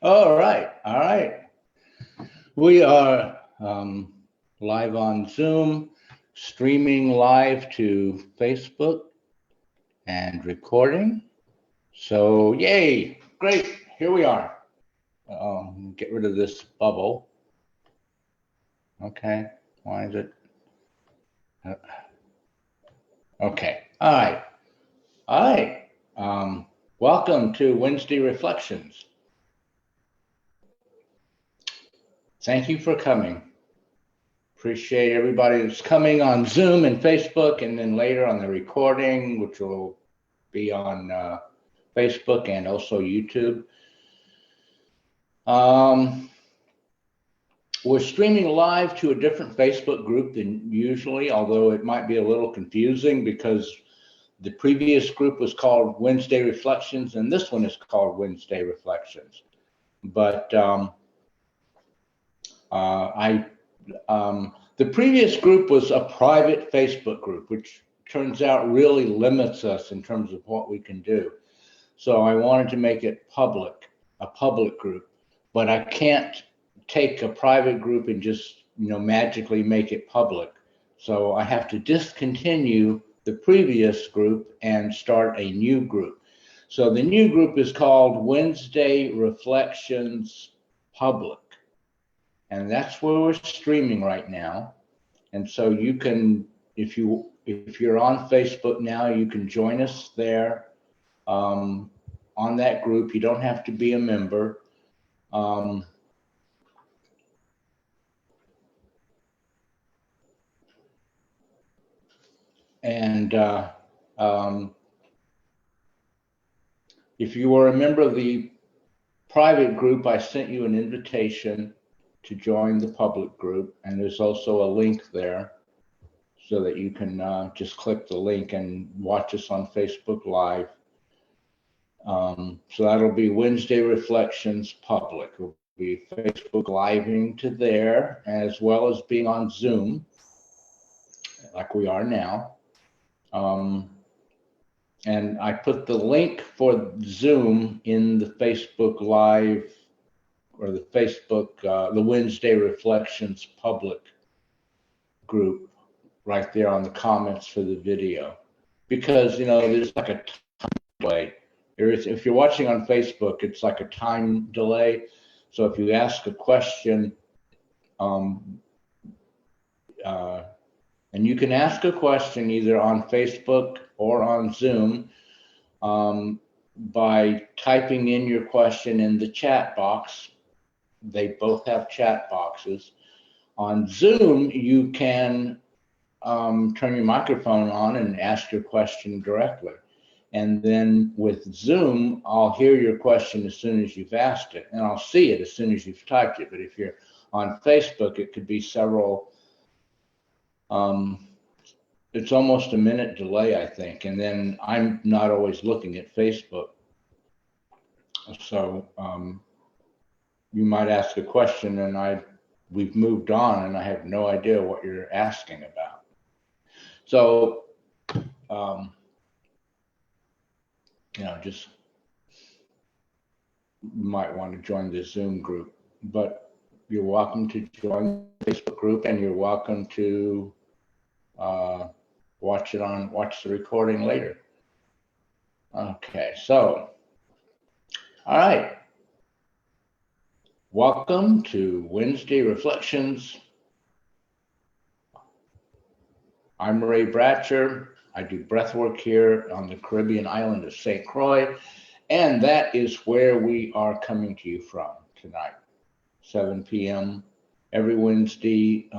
All right, all right. We are live on Zoom, streaming live to Facebook and recording. So, yay, great, here we are. Get rid of this bubble. Okay, why is it? Okay, all right, all right. Welcome to Wednesday Reflections. Thank you for coming. Appreciate everybody that's coming on Zoom and Facebook, and then later on the recording, which will be on Facebook and also YouTube. We're streaming live to a different Facebook group than usually, although it might be a little confusing because the previous group was called Wednesday Reflections, and this one is called Wednesday Reflections. But the previous group was a private Facebook group, which turns out really limits us in terms of what we can do. So I wanted to make it public, a public group, but I can't take a private group and just, magically make it public. So I have to discontinue the previous group and start a new group. So the new group is called Wednesday Reflections Public. And that's where we're streaming right now. And so you can, if you're on Facebook now, you can join us there on that group. You don't have to be a member. If you were a member of the private group, I sent you an invitation to join the public group, and there's also a link there so that you can just click the link and watch us on Facebook Live. So that'll be Wednesday Reflections Public. We'll be Facebook Living to there, as well as being on Zoom, like we are now. And I put the link for Zoom in the Facebook Live, or the Facebook, the Wednesday Reflections Public group right there on the comments for the video. Because, there's like a time delay. If you're watching on Facebook, it's like a time delay. So if you ask a question, and you can ask a question either on Facebook or on Zoom by typing in your question in the chat box. They both have chat boxes. On Zoom, you can turn your microphone on and ask your question directly. And then with Zoom, I'll hear your question as soon as you've asked it, and I'll see it as soon as you've typed it. But if you're on Facebook, it could be several, it's almost a minute delay, I think. And then I'm not always looking at Facebook. So you might ask a question and we've moved on and I have no idea what you're asking about. So, just you might want to join the Zoom group, but you're welcome to join the Facebook group, and you're welcome to watch the recording later. Okay, so, all right. Welcome to Wednesday Reflections. I'm Ray Bratcher. I do breath work here on the Caribbean island of St. Croix, and that is where we are coming to you from tonight, 7 p.m. every Wednesday,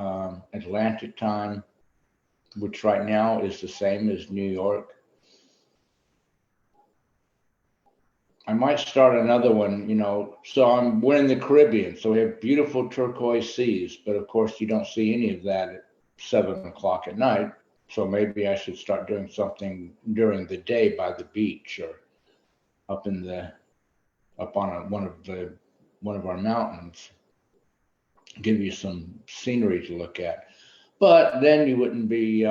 Atlantic time, which right now is the same as New York. I might start another one, so we're in the Caribbean, so we have beautiful turquoise seas, but of course you don't see any of that at 7 o'clock at night. So maybe I should start doing something during the day by the beach or up on one of our mountains, give you some scenery to look at. But then you wouldn't be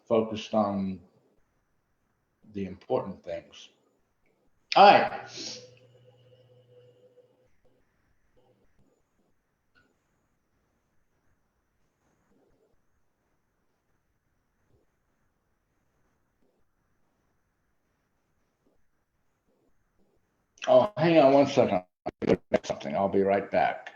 focused on the important things. All right. Oh, hang on one second. I'll get something. I'll be right back.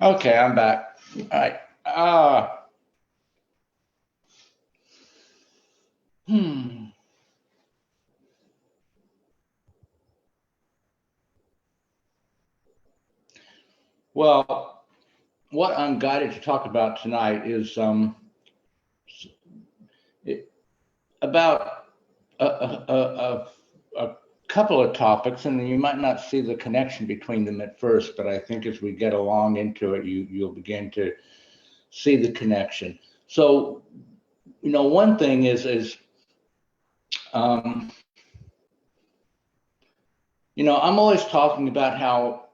Okay, I'm back. All right. Hmm. Well, what I'm guided to talk about tonight is it, about a couple of topics, and you might not see the connection between them at first, but I think as we get along into it, you'll begin to see the connection. So, one thing is um, I'm always talking about how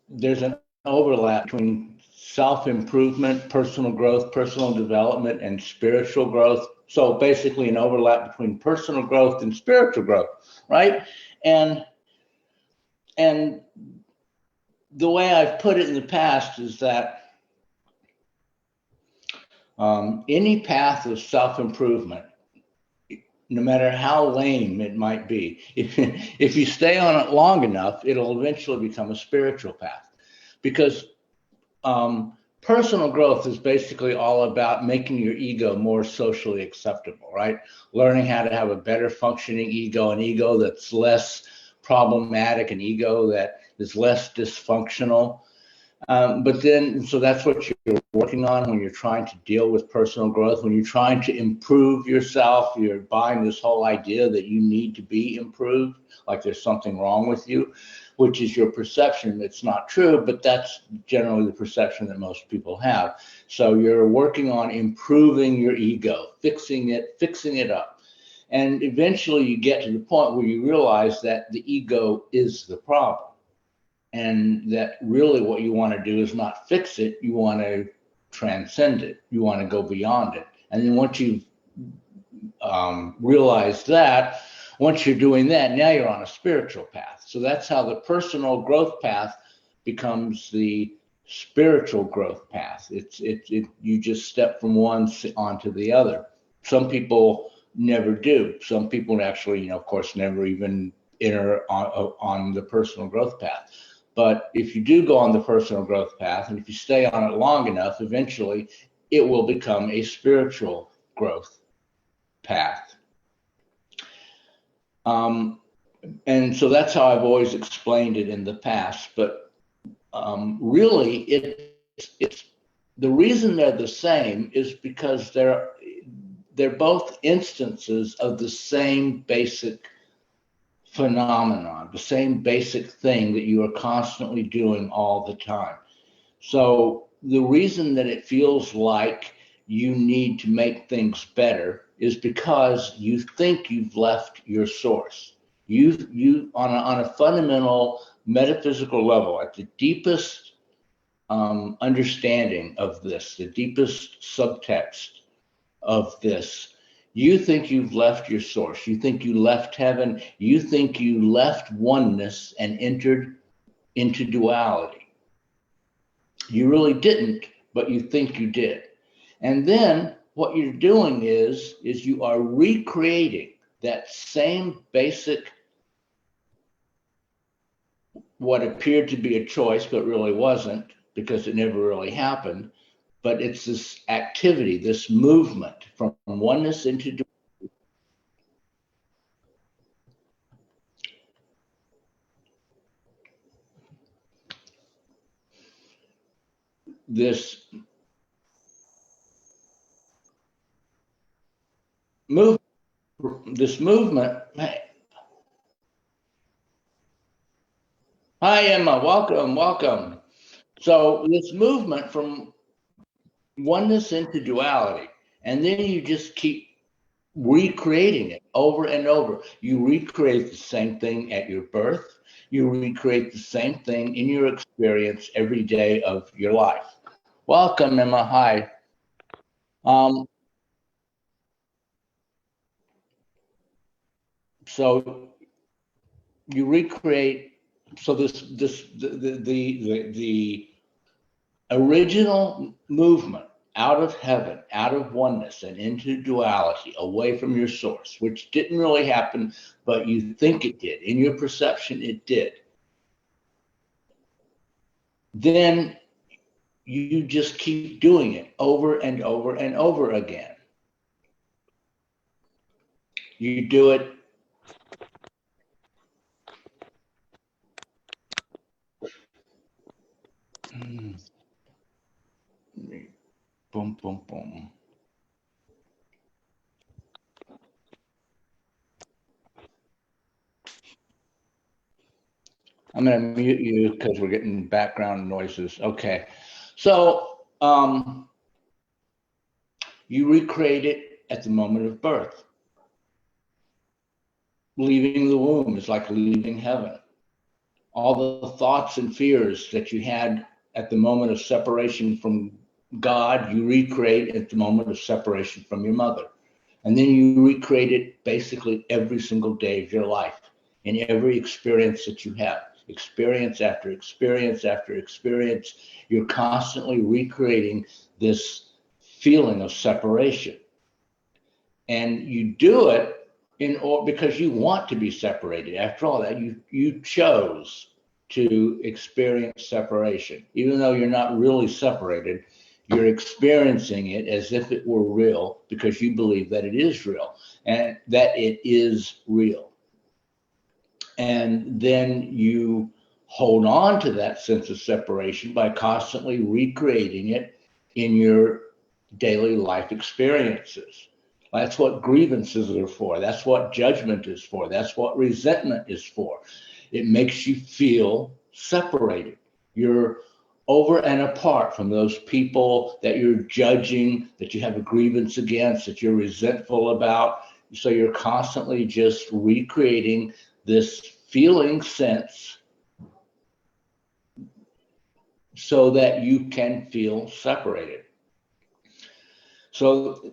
there's an overlap between self-improvement, personal growth, personal development, and spiritual growth. So basically an overlap between personal growth and spiritual growth, right? And and the way I've put it in the past is that any path of self-improvement, no matter how lame it might be, if you stay on it long enough, it'll eventually become a spiritual path. Because personal growth is basically all about making your ego more socially acceptable, right? Learning how to have a better functioning ego, an ego that's less problematic, an ego that is less dysfunctional. But then, so that's what you're working on when you're trying to deal with personal growth. When you're trying to improve yourself, you're buying this whole idea that you need to be improved, like there's something wrong with you, which is your perception. It's not true, but that's generally the perception that most people have. So you're working on improving your ego, fixing it up. And eventually you get to the point where you realize that the ego is the problem, and that really what you want to do is not fix it, you want to transcend it, you want to go beyond it. And then once you've realized that, once you're doing that, now you're on a spiritual path. So that's how the personal growth path becomes the spiritual growth path. You just step from one onto the other. Some people never do. Some people actually, of course, never even enter on the personal growth path. But if you do go on the personal growth path, and if you stay on it long enough, eventually it will become a spiritual growth path. And so that's how I've always explained it in the past. But really, it's the reason they're the same is because they're both instances of the same basic phenomenon, the same basic thing that you are constantly doing all the time. So the reason that it feels like you need to make things better is because you think you've left your source. You on a fundamental metaphysical level, at the deepest understanding of this, the deepest subtext of this, you think you've left your source. You think you left heaven. You think you left oneness and entered into duality. You really didn't, but you think you did. And then what you're doing is you are recreating that same basic, what appeared to be a choice, but really wasn't because it never really happened. But it's this activity, this movement from oneness into duality. This movement. Hi, Emma. Welcome. So this movement from oneness into duality, and then you just keep recreating it over and over. You recreate the same thing at your birth. You recreate the same thing in your experience every day of your life. Welcome, Emma. Hi. So you recreate. So the original movement out of heaven, out of oneness, and into duality, away from your source, which didn't really happen, but you think it did. In your perception, it did. Then you just keep doing it over and over and over again. You do it. Boom, boom, boom. I'm going to mute you because we're getting background noises. Okay. So you recreate it at the moment of birth. Leaving the womb is like leaving heaven. All the thoughts and fears that you had at the moment of separation from God, you recreate at the moment of separation from your mother. And then you recreate it basically every single day of your life, in every experience that you have. Experience after experience after experience, you're constantly recreating this feeling of separation. And you do it because you want to be separated. After all that, you chose to experience separation. Even though you're not really separated, you're experiencing it as if it were real because you believe that it is real and that it is real. And then you hold on to that sense of separation by constantly recreating it in your daily life experiences. That's what grievances are for. That's what judgment is for. That's what resentment is for. It makes you feel separated. You're over and apart from those people that you're judging, that you have a grievance against, that you're resentful about. So you're constantly just recreating this feeling sense so that you can feel separated. So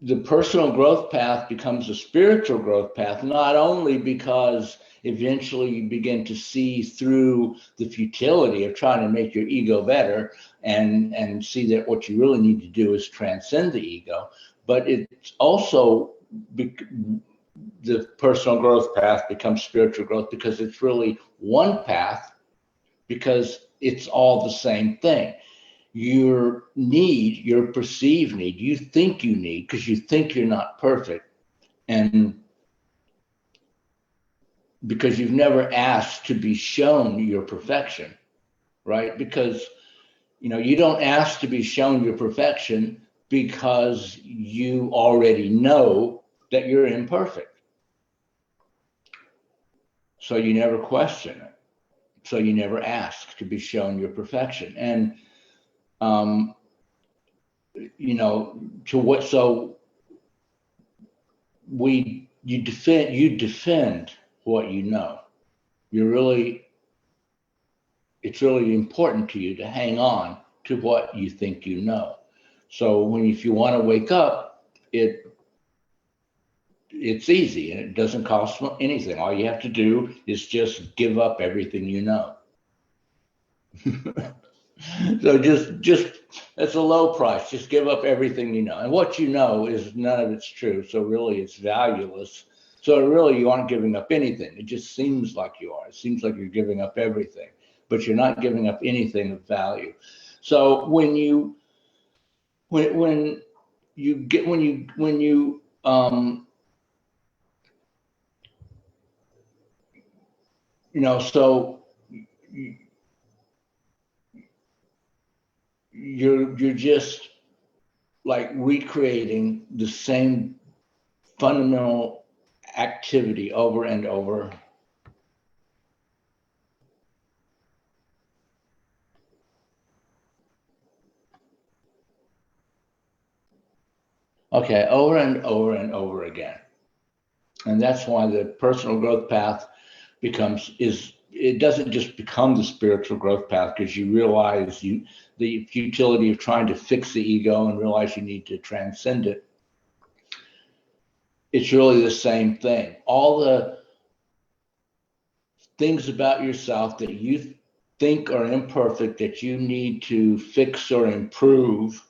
the personal growth path becomes a spiritual growth path, not only because eventually you begin to see through the futility of trying to make your ego better and see that what you really need to do is transcend the ego, but it's also the personal growth path becomes spiritual growth because it's really one path, because it's all the same thing. Your need, your perceived need, you think you need because you think you're not perfect, and because you've never asked to be shown your perfection, right? Because you don't ask to be shown your perfection because you already know that you're imperfect. So you never question it. So you never ask to be shown your perfection. And you defend what you know. It's really important to you to hang on to what you think you know. So if you want to wake up, it's easy and it doesn't cost anything. All you have to do is just give up everything you know. So just It's a low price. Just give up everything you know. And what you know is none of it's true. So really it's valueless. So really you aren't giving up anything. It just seems like you are. It seems like you're giving up everything, but you're not giving up anything of value. So when you so you're just like recreating the same fundamental activity over and over. Okay, over and over and over again. And that's why the personal growth path it doesn't just become the spiritual growth path, because you realize the futility of trying to fix the ego and realize you need to transcend it. It's really the same thing. All the things about yourself that you think are imperfect, that you need to fix or improve,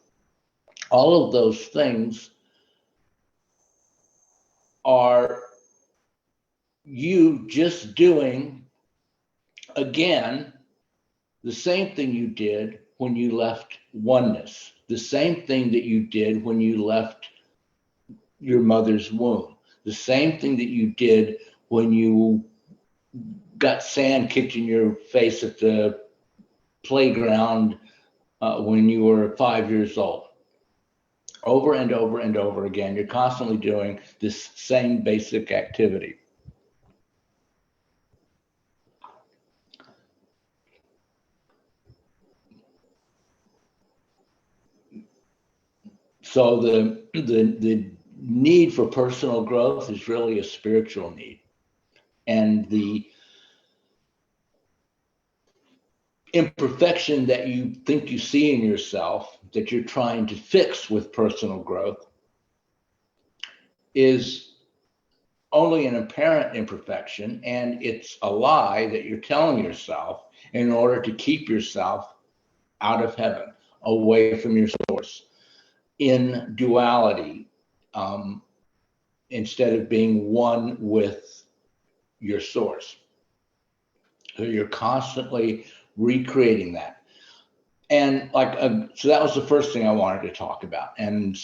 all of those things are you just doing, again, the same thing you did when you left oneness, the same thing that you did when you left your mother's womb, the same thing that you did when you got sand kicked in your face at the playground when you were 5 years old. Over and over and over again, you're constantly doing this same basic activity. So the need for personal growth is really a spiritual need. And the imperfection that you think you see in yourself, that you're trying to fix with personal growth, is only an apparent imperfection, and it's a lie that you're telling yourself in order to keep yourself out of heaven, away from your source, in duality, instead of being one with your source. So you're constantly recreating that. And so that was the first thing I wanted to talk about. And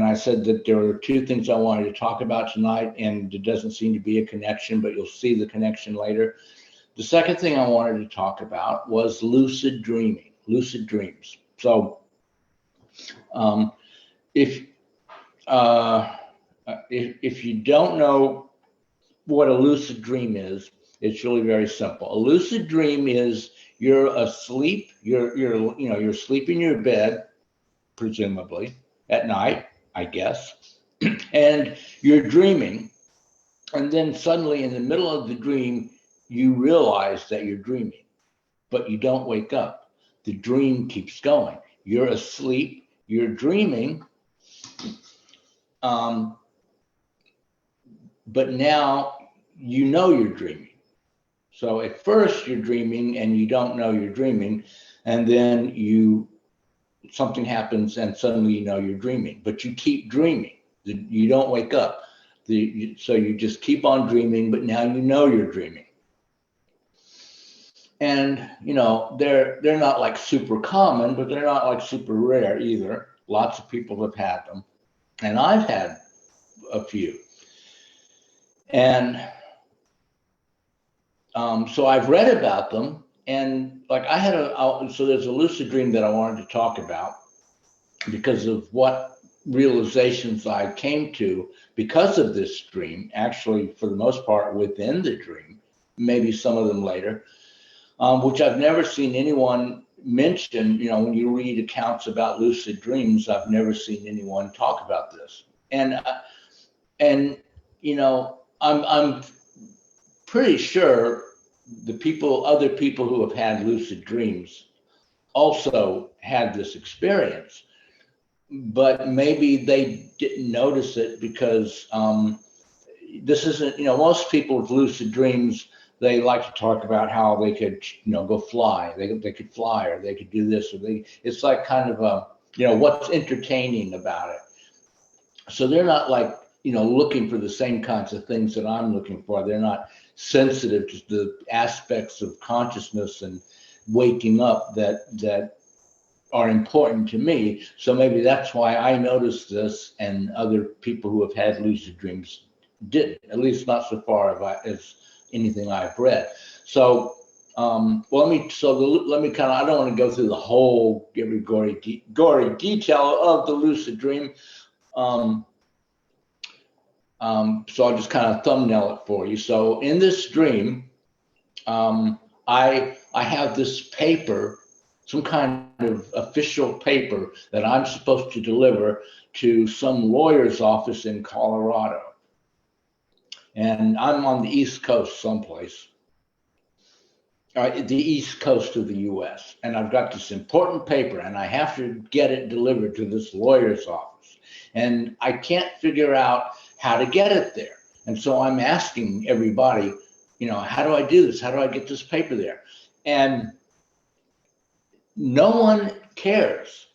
I said that there were two things I wanted to talk about tonight, and there doesn't seem to be a connection, but you'll see the connection later. The second thing I wanted to talk about was lucid dreaming, lucid dreams. So if you don't know what a lucid dream is, it's really very simple. A lucid dream is you're asleep, you're sleeping in your bed, presumably at night, I guess, and you're dreaming, and then suddenly in the middle of the dream you realize that you're dreaming, but you don't wake up. The dream keeps going. You're asleep, you're dreaming, but now you know you're dreaming. So at first you're dreaming and you don't know you're dreaming, and then something happens and suddenly you know you're dreaming, but you keep dreaming. You don't wake up. So you just keep on dreaming, but now you know you're dreaming. And they're not like super common, but they're not like super rare either. Lots of people have had them, and I've had a few. And so I've read about them, and so there's a lucid dream that I wanted to talk about because of what realizations I came to because of this dream, actually for the most part within the dream, maybe some of them later, which I've never seen anyone mention. When you read accounts about lucid dreams, I've never seen anyone talk about this. And I'm pretty sure other people who have had lucid dreams also had this experience, but maybe they didn't notice it because this isn't, most people with lucid dreams, they like to talk about how they could, go fly, they could fly, or they could do this, or it's like kind of what's entertaining about it. So they're not like, looking for the same kinds of things that I'm looking for. They're not sensitive to the aspects of consciousness and waking up that are important to me. So maybe that's why I noticed this and other people who have had lucid dreams didn't, at least not so far as anything I've read. So let me kind of, I don't want to go through the whole every gory detail of the lucid dream. So I'll just kind of thumbnail it for you. So in this dream, I have this paper, some kind of official paper that I'm supposed to deliver to some lawyer's office in Colorado. And I'm on the East Coast someplace, the East Coast of the US. And I've got this important paper and I have to get it delivered to this lawyer's office. And I can't figure out how to get it there. And so I'm asking everybody, how do I do this? How do I get this paper there? And no one cares.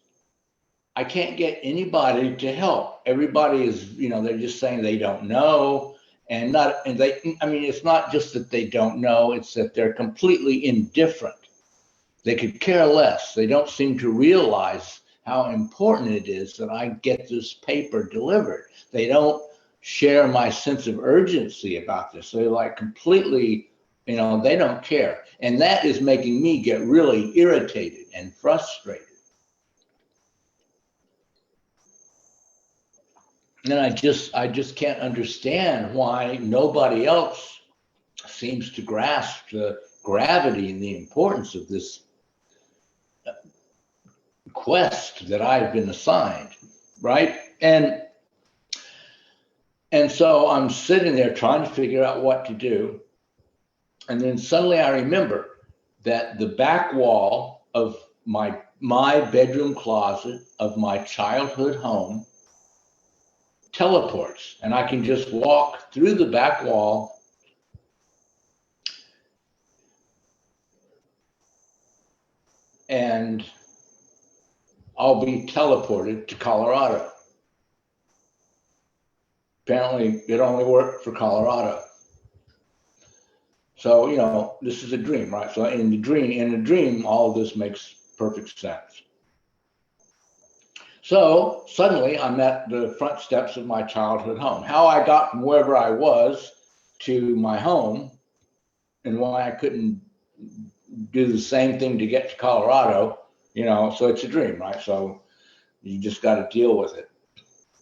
I can't get anybody to help. Everybody is, they're just saying they don't know. It's not just that they don't know, it's that they're completely indifferent. They could care less. They don't seem to realize how important it is that I get this paper delivered. They don't share my sense of urgency about this. They're like completely, they don't care. And that is making me get really irritated and frustrated. And I just can't understand why nobody else seems to grasp the gravity and the importance of this quest that I've been assigned, right? And so I'm sitting there trying to figure out what to do. And then suddenly I remember that the back wall of my bedroom closet of my childhood home teleports, and I can just walk through the back wall and I'll be teleported to Colorado. Apparently it only worked for Colorado. So, this is a dream, right? So in a dream, all of this makes perfect sense. So suddenly I'm at the front steps of my childhood home. How I got from wherever I was to my home and why I couldn't do the same thing to get to Colorado, so it's a dream, right? So you just got to deal with it.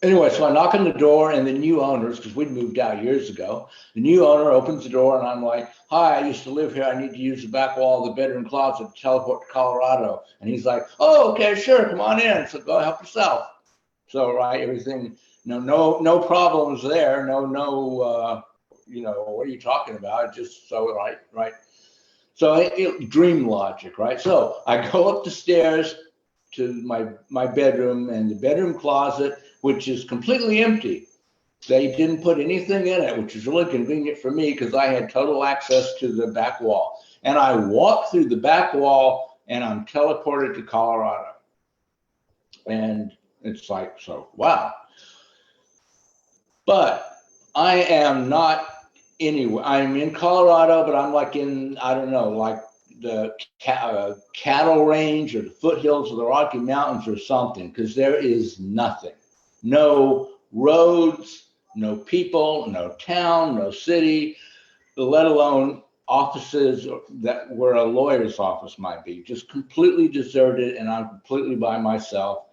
Anyway, so I knock on the door and the new owners, because we'd moved out years ago, the new owner opens the door and I'm like, hi, I used to live here. I need to use the back wall of the bedroom closet to teleport to Colorado. And he's like, oh, okay, sure, come on in. So go help yourself. So, right, everything, no problems there. No, what are you talking about? Just so, right. So dream logic, right? So I go up the stairs to my bedroom and the bedroom closet, which is completely empty. They didn't put anything in it, which is really convenient for me because I had total access to the back wall. And I walk through the back wall and I'm teleported to Colorado. And it's like, so, wow. But I am not anywhere. I'm in Colorado, but I'm like in, I don't know, like the cattle range or the foothills of the Rocky Mountains or something, because there is nothing. No roads, no people, no town, no city, let alone offices that where a lawyer's office might be. Just completely deserted, and I'm completely by myself,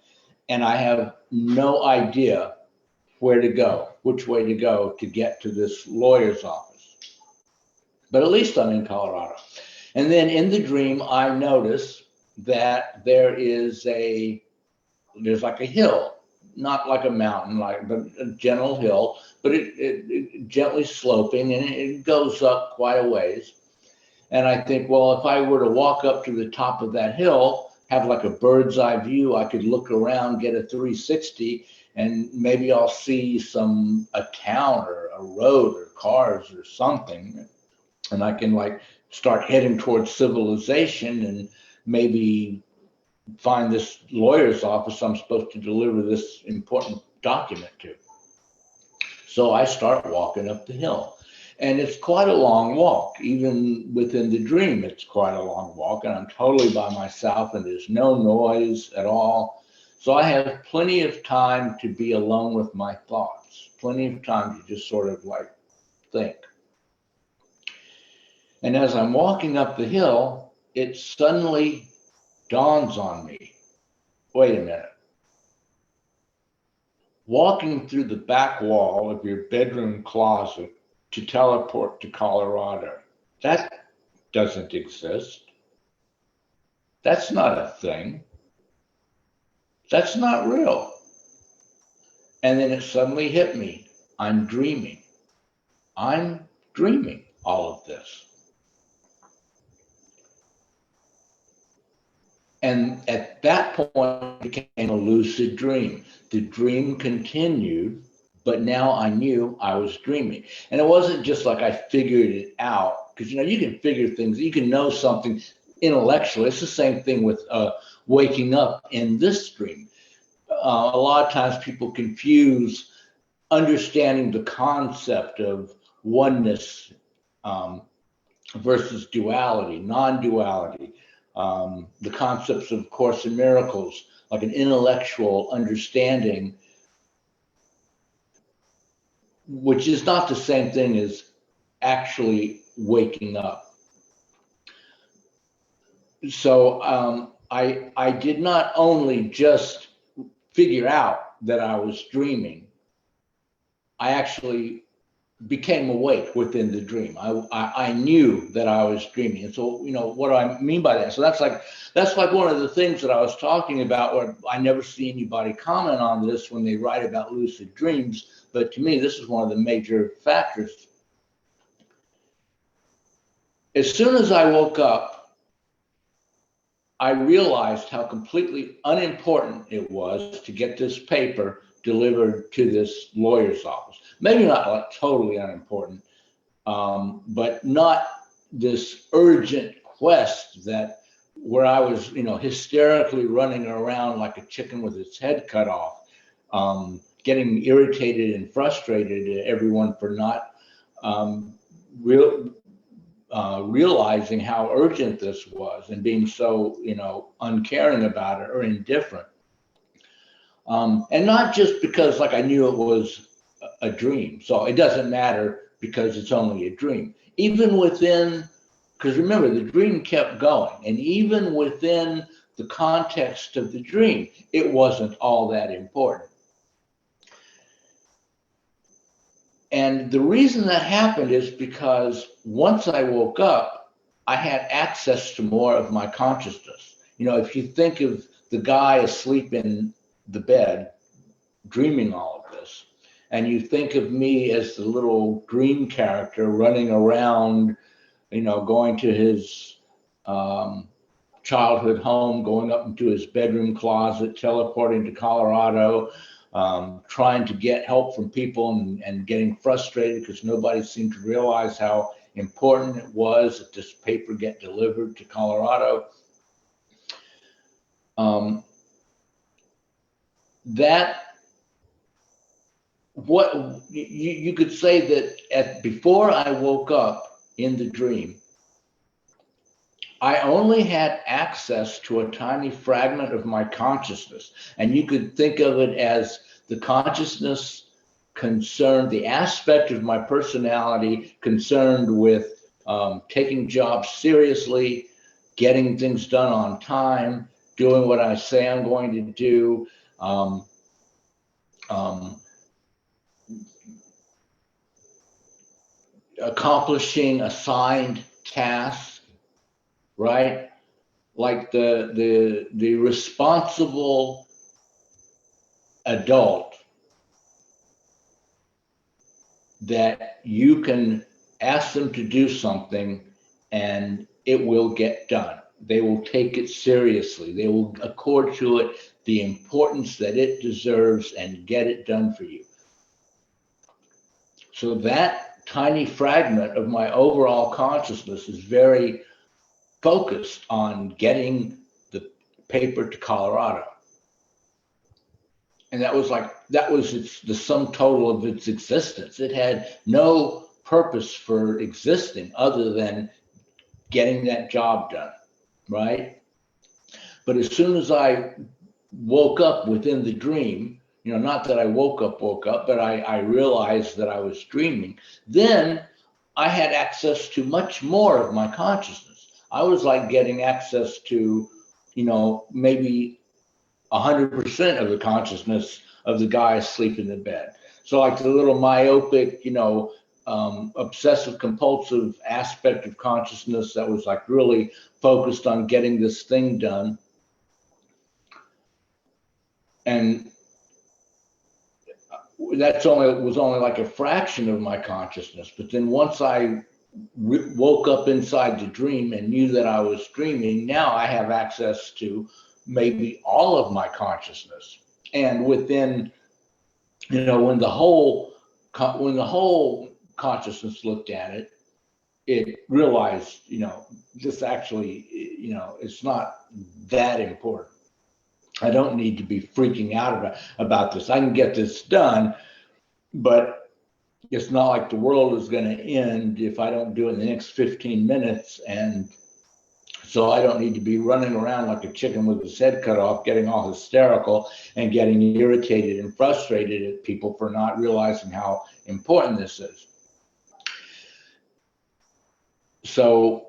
and I have no idea where to go, which way to go to get to this lawyer's office. But at least I'm in Colorado. And then in the dream, I notice that there's like a hill, not like a mountain, but a gentle hill, but it gently sloping, and it goes up quite a ways. And I think, well, if I were to walk up to the top of that hill, have like a bird's eye view, I could look around, get a 360, and maybe I'll see a town or a road or cars or something, and I can like start heading towards civilization and maybe find this lawyer's office I'm supposed to deliver this important document to. So I start walking up the hill. And it's quite a long walk. Even within the dream, it's quite a long walk. And I'm totally by myself and there's no noise at all. So I have plenty of time to be alone with my thoughts, plenty of time to just sort of like think. And as I'm walking up the hill, it suddenly dawns on me, wait a minute. Walking through the back wall of your bedroom closet to teleport to Colorado, that doesn't exist. That's not a thing. That's not real. And then it suddenly hit me. I'm dreaming. I'm dreaming all of this. And at that point, it became a lucid dream. The dream continued, but now I knew I was dreaming. And it wasn't just like I figured it out, because you can figure things, you can know something intellectually. It's the same thing with waking up in this dream. A lot of times people confuse understanding the concept of oneness versus duality, non-duality. The concepts of Course in Miracles, like an intellectual understanding, which is not the same thing as actually waking up. So I did not only just figure out that I was dreaming, I actually became awake within the dream. I knew that I was dreaming. And so, what do I mean by that? So that's like one of the things that I was talking about, where I never see anybody comment on this when they write about lucid dreams. But to me, this is one of the major factors. As soon as I woke up, I realized how completely unimportant it was to get this paper delivered to this lawyer's office. Maybe not like totally unimportant, but not this urgent quest that where I was, hysterically running around like a chicken with its head cut off, getting irritated and frustrated at everyone for not realizing how urgent this was and being so, uncaring about it or indifferent. And not just because like I knew it was a dream. So it doesn't matter because it's only a dream. Even within, because remember, the dream kept going. And even within the context of the dream, it wasn't all that important. And the reason that happened is because once I woke up, I had access to more of my consciousness. If you think of the guy asleep in the bed, dreaming all of this, and you think of me as the little dream character running around, going to his childhood home, going up into his bedroom closet, teleporting to Colorado, trying to get help from people and getting frustrated because nobody seemed to realize how important it was that this paper get delivered to Colorado. That what you could say that before I woke up in the dream, I only had access to a tiny fragment of my consciousness. And you could think of it as the consciousness concerned, the aspect of my personality concerned with taking jobs seriously, getting things done on time, doing what I say I'm going to do, accomplishing assigned tasks, right? Like the responsible adult that you can ask them to do something and it will get done. They will take it seriously. They will accord to it the importance that it deserves and get it done for you. So that tiny fragment of my overall consciousness is very focused on getting the paper to Colorado. And that was the sum total of its existence. It had no purpose for existing other than getting that job done, right? But as soon as I woke up within the dream, not that I woke up, but I realized that I was dreaming, then I had access to much more of my consciousness. I was like getting access to, maybe 100% of the consciousness of the guy asleep in the bed. So like the little myopic, obsessive compulsive aspect of consciousness that was like really focused on getting this thing done. And was only like a fraction of my consciousness. But then once I woke up inside the dream and knew that I was dreaming, now I have access to maybe all of my consciousness. And within, when the whole consciousness looked at it, it realized, this actually, it's not that important. I don't need to be freaking out about this. I can get this done, but it's not like the world is going to end if I don't do it in the next 15 minutes. And so I don't need to be running around like a chicken with his head cut off, getting all hysterical and getting irritated and frustrated at people for not realizing how important this is. So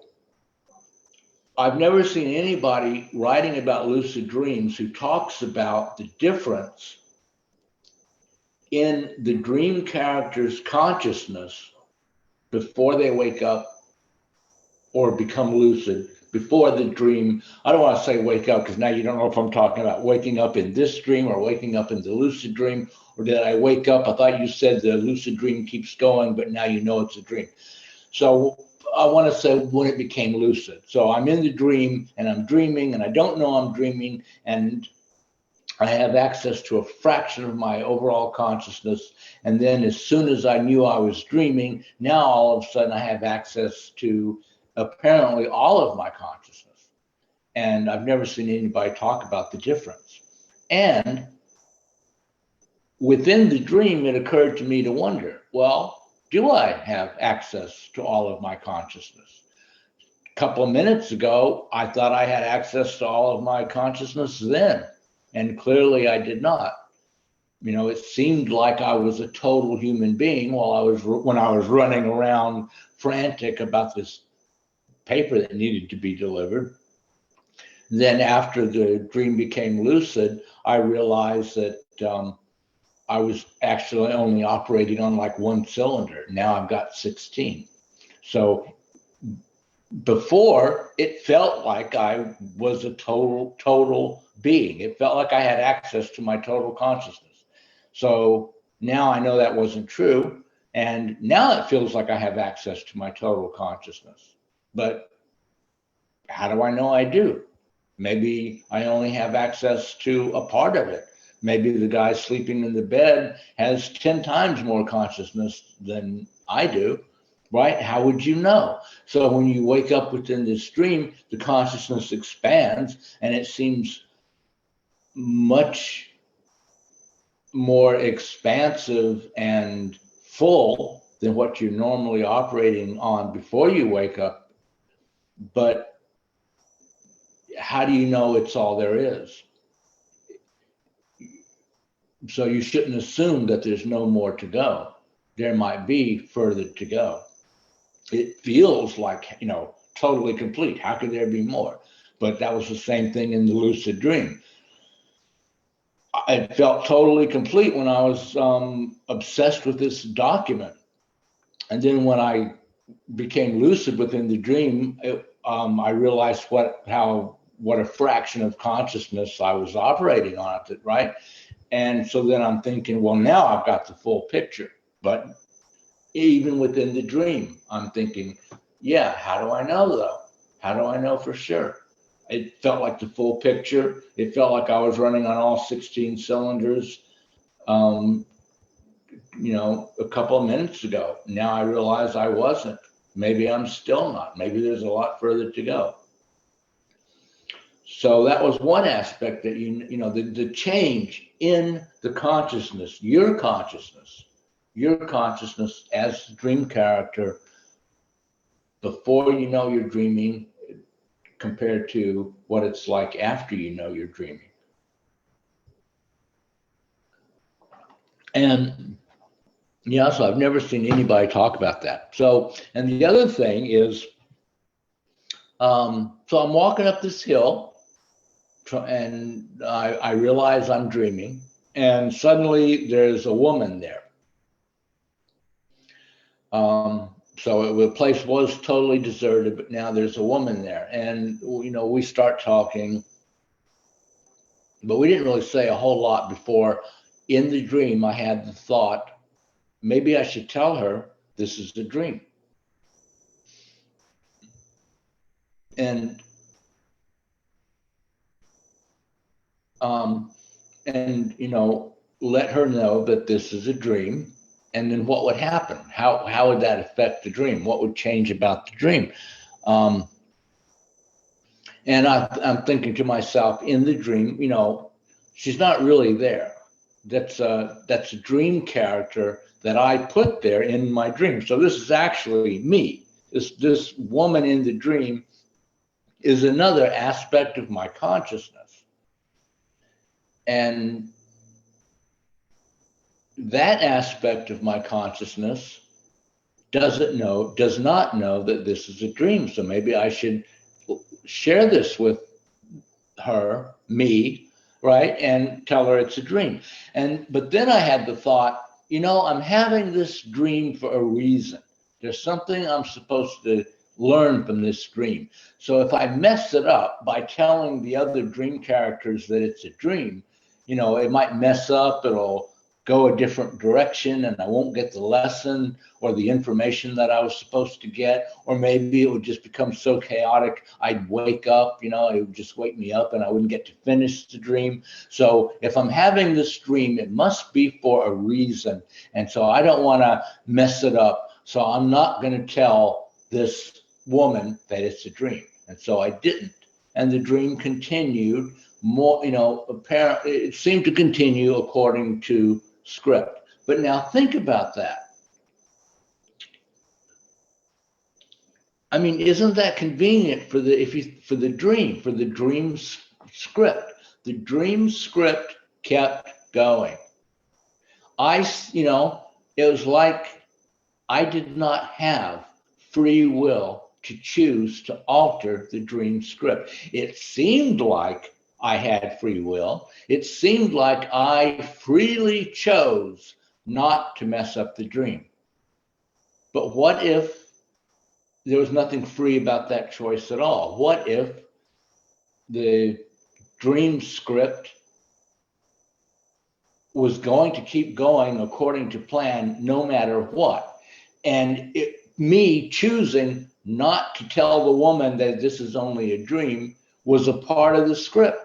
I've never seen anybody writing about lucid dreams who talks about the difference in the dream character's consciousness before they wake up or become lucid, before the dream. I don't want to say wake up because now you don't know if I'm talking about waking up in this dream or waking up in the lucid dream, or did I wake up? I thought you said the lucid dream keeps going, but now you know it's a dream. So I want to say when it became lucid. So I'm in the dream and I'm dreaming and I don't know I'm dreaming, and I have access to a fraction of my overall consciousness. And then as soon as I knew I was dreaming, now all of a sudden I have access to apparently all of my consciousness. And I've never seen anybody talk about the difference. And within the dream, it occurred to me to wonder, well, do I have access to all of my consciousness? A couple of minutes ago, I thought I had access to all of my consciousness then, and clearly I did not. It seemed like I was a total human being when I was running around frantic about this paper that needed to be delivered. Then after the dream became lucid, I realized that I was actually only operating on like one cylinder. Now I've got 16. So before, it felt like I was a total being. It felt like I had access to my total consciousness. So now I know that wasn't true. And now it feels like I have access to my total consciousness. But how do I know I do? Maybe I only have access to a part of it. Maybe the guy sleeping in the bed has 10 times more consciousness than I do, right? How would you know? So when you wake up within this dream, the consciousness expands and it seems much more expansive and full than what you're normally operating on before you wake up. But how do you know it's all there is? So you shouldn't assume that there's no more to go. There might be further to go. It feels like, totally complete. How could there be more? But that was the same thing in the lucid dream. It felt totally complete when I was obsessed with this document. And then when I became lucid within the dream, I realized what a fraction of consciousness I was operating on it, right? And so then I'm thinking, well, now I've got the full picture. But even within the dream, I'm thinking, yeah, how do I know though? How do I know for sure? It felt like the full picture. It felt like I was running on all 16 cylinders, a couple of minutes ago. Now I realize I wasn't. Maybe I'm still not. Maybe there's a lot further to go. So that was one aspect that the change in the consciousness, your consciousness as the dream character before you know you're dreaming compared to what it's like after you know you're dreaming. And yeah, so I've never seen anybody talk about that. So, and the other thing is, so I'm walking up this hill and I realize I'm dreaming, and suddenly there's a woman there. So the place was totally deserted, but now there's a woman there, and we start talking, but we didn't really say a whole lot before. In the dream, I had the thought, maybe I should tell her this is a dream, and let her know that this is a dream. And then what would happen? How would that affect the dream? What would change about the dream? And I'm thinking to myself, in the dream, she's not really there. That's a dream character that I put there in my dream. So this is actually me. This woman in the dream is another aspect of my consciousness. And that aspect of my consciousness does not know that this is a dream. So maybe I should share this with her, me, right, and tell her it's a dream. But then I had the thought, I'm having this dream for a reason. There's something I'm supposed to learn from this dream. So if I mess it up by telling the other dream characters that it's a dream, it might mess up, it'll go a different direction, and I won't get the lesson or the information that I was supposed to get, or maybe it would just become so chaotic I'd wake up, it would just wake me up and I wouldn't get to finish the dream. So if I'm having this dream, it must be for a reason, and so I don't want to mess it up, so I'm not going to tell this woman that it's a dream. And so I didn't, and the dream continued more, apparently it seemed to continue according to script. But now think about that. I mean, isn't that convenient for the dream script? The dream script kept going. It was like I did not have free will to choose to alter the dream script. It seemed like I had free will. It seemed like I freely chose not to mess up the dream. But what if there was nothing free about that choice at all? What if the dream script was going to keep going according to plan no matter what? And me choosing not to tell the woman that this is only a dream was a part of the script.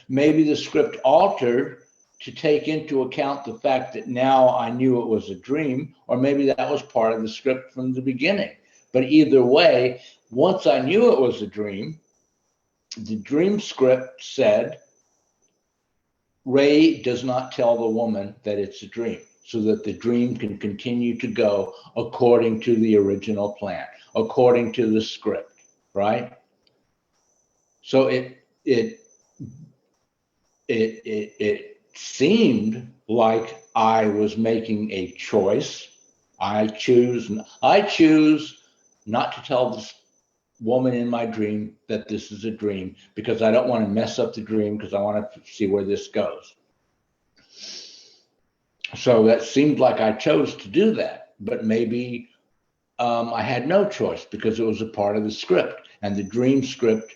Maybe the script altered to take into account the fact that now I knew it was a dream, or maybe that was part of the script from the beginning. But either way, once I knew it was a dream, the dream script said, Ray does not tell the woman that it's a dream, so that the dream can continue to go according to the original plan, according to the script, right? So it seemed like I was making a choice. I choose not to tell this woman in my dream that this is a dream, because I don't want to mess up the dream, because I want to see where this goes. So that seemed like I chose to do that, but maybe I had no choice, because it was a part of the script, and the dream script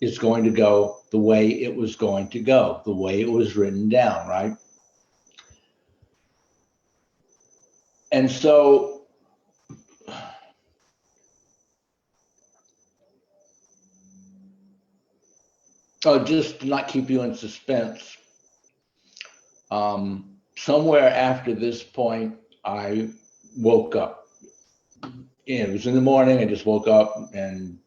is going to go the way it was going to go, the way it was written down, right? And so just to not keep you in suspense, somewhere after this point, I woke up. It was in the morning. I just woke up, and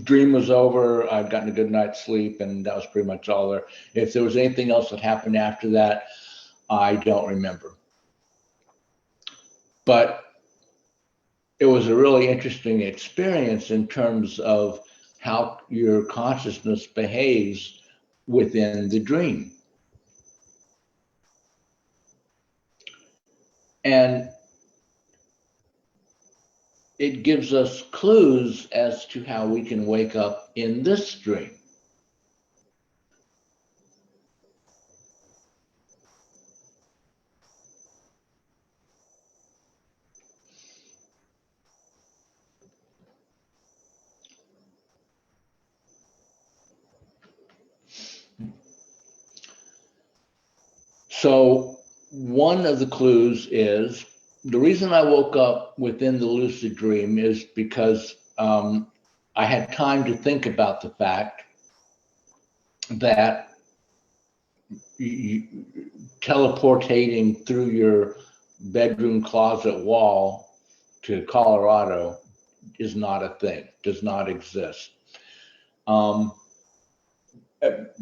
dream was over. I'd gotten a good night's sleep, and that was pretty much all there. If there was anything else that happened after that, I don't remember. But it was a really interesting experience in terms of how your consciousness behaves within the dream. And it gives us clues as to how we can wake up in this dream. So one of the clues is the reason I woke up within the lucid dream is because I had time to think about the fact that teleportating through your bedroom closet wall to Colorado is not a thing, does not exist.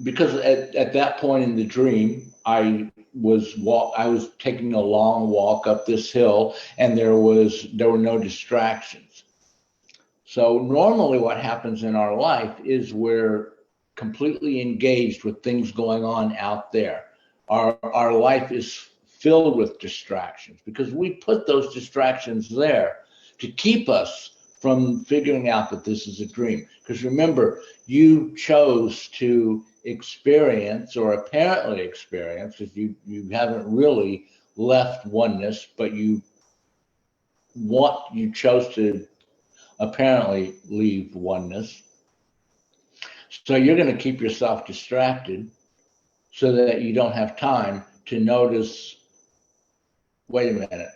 Because at that point in the dream, I was taking a long walk up this hill, and there were no distractions. So normally what happens in our life is we're completely engaged with things going on out there. Our life is filled with distractions because we put those distractions there to keep us from figuring out that this is a dream. Because remember, you chose to experience, or apparently experience, because you haven't really left oneness, but you chose to apparently leave oneness. So you're going to keep yourself distracted so that you don't have time to notice, wait a minute,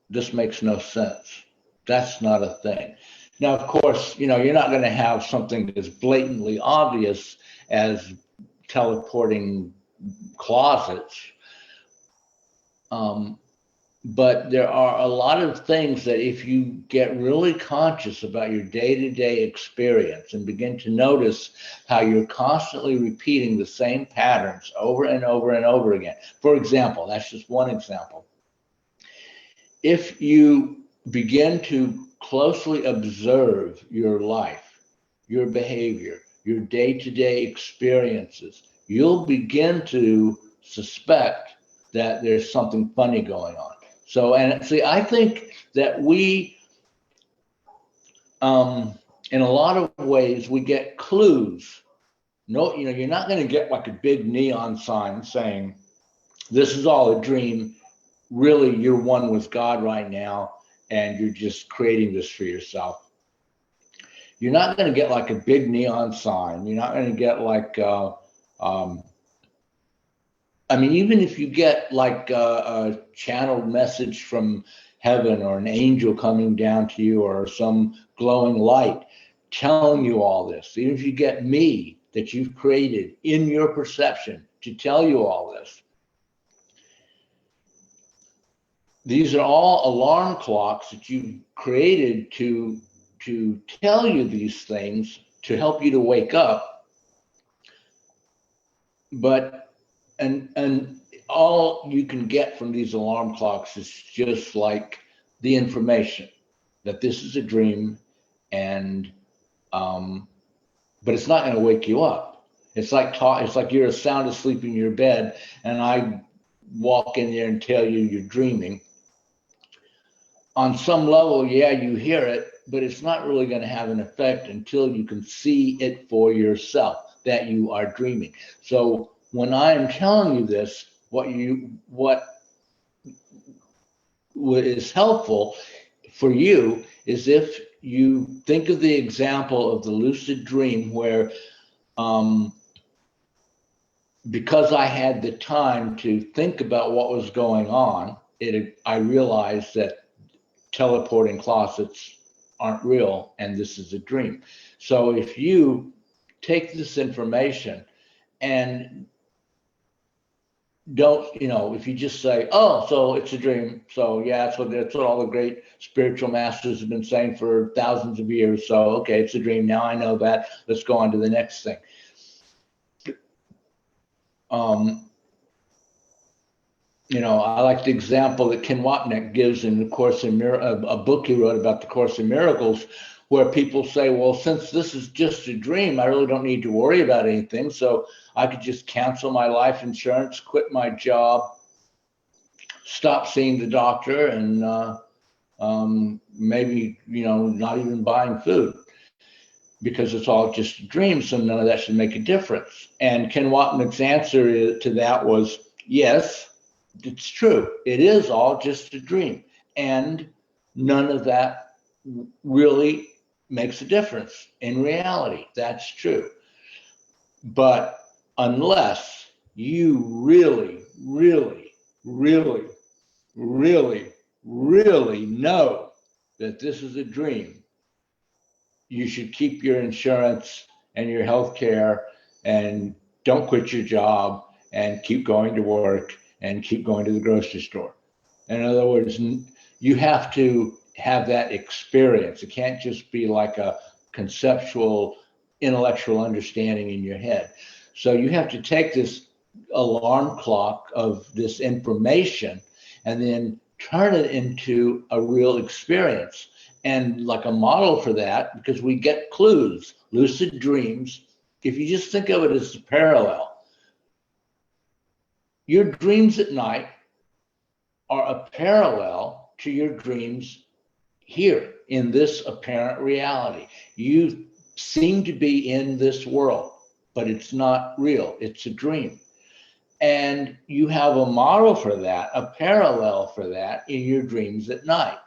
this makes no sense. That's not a thing. Now, of course, you're not going to have something as blatantly obvious as teleporting closets. But there are a lot of things that if you get really conscious about your day-to-day experience and begin to notice how you're constantly repeating the same patterns over and over and over again. For example, that's just one example. If you begin to closely observe your life, your behavior, your day-to-day experiences, you'll begin to suspect that there's something funny going on. So, and see, I think that we, in a lot of ways, we get clues. No, you're not going to get like a big neon sign saying, this is all a dream. Really, you're one with God right now, and you're just creating this for yourself. You're not going to get like a big neon sign. You're not going to get like, even if you get like a channeled message from heaven or an angel coming down to you or some glowing light telling you all this, even if you get me that you've created in your perception to tell you all this, these are all alarm clocks that you've created to tell you these things, to help you to wake up. But and all you can get from these alarm clocks is just like the information that this is a dream, and but it's not going to wake you up. It's like you're sound asleep in your bed, and I walk in there and tell you you're dreaming. On some level, yeah, you hear it, but it's not really going to have an effect until you can see it for yourself that you are dreaming. So when I am telling you this, what is helpful for you is if you think of the example of the lucid dream where because I had the time to think about what was going on, I realized that teleporting closets aren't real and this is a dream. So if you take this information and don't, if you just say, oh, so it's a dream. So yeah, that's what all the great spiritual masters have been saying for thousands of years. So, okay, it's a dream. Now I know that. Let's go on to the next thing. I like the example that Ken Wapnick gives in the Course in a book he wrote about the Course in Miracles, where people say, well, since this is just a dream, I really don't need to worry about anything. So I could just cancel my life insurance, quit my job, stop seeing the doctor, and maybe, not even buying food, because it's all just a dream. So none of that should make a difference. And Ken Wapnick's answer to that was, yes, it's true. It is all just a dream. And none of that really makes a difference in reality. That's true. But unless you really, really, really, really, really know that this is a dream, you should keep your insurance and your health care and don't quit your job and keep going to work and keep going to the grocery store. In other words, you have to have that experience. It can't just be like a conceptual, intellectual understanding in your head. So you have to take this alarm clock of this information and then turn it into a real experience. And like a model for that, because we get clues, lucid dreams, if you just think of it as a parallel, your dreams at night are a parallel to your dreams here in this apparent reality. You seem to be in this world, but it's not real. It's a dream. And you have a model for that, a parallel for that in your dreams at night.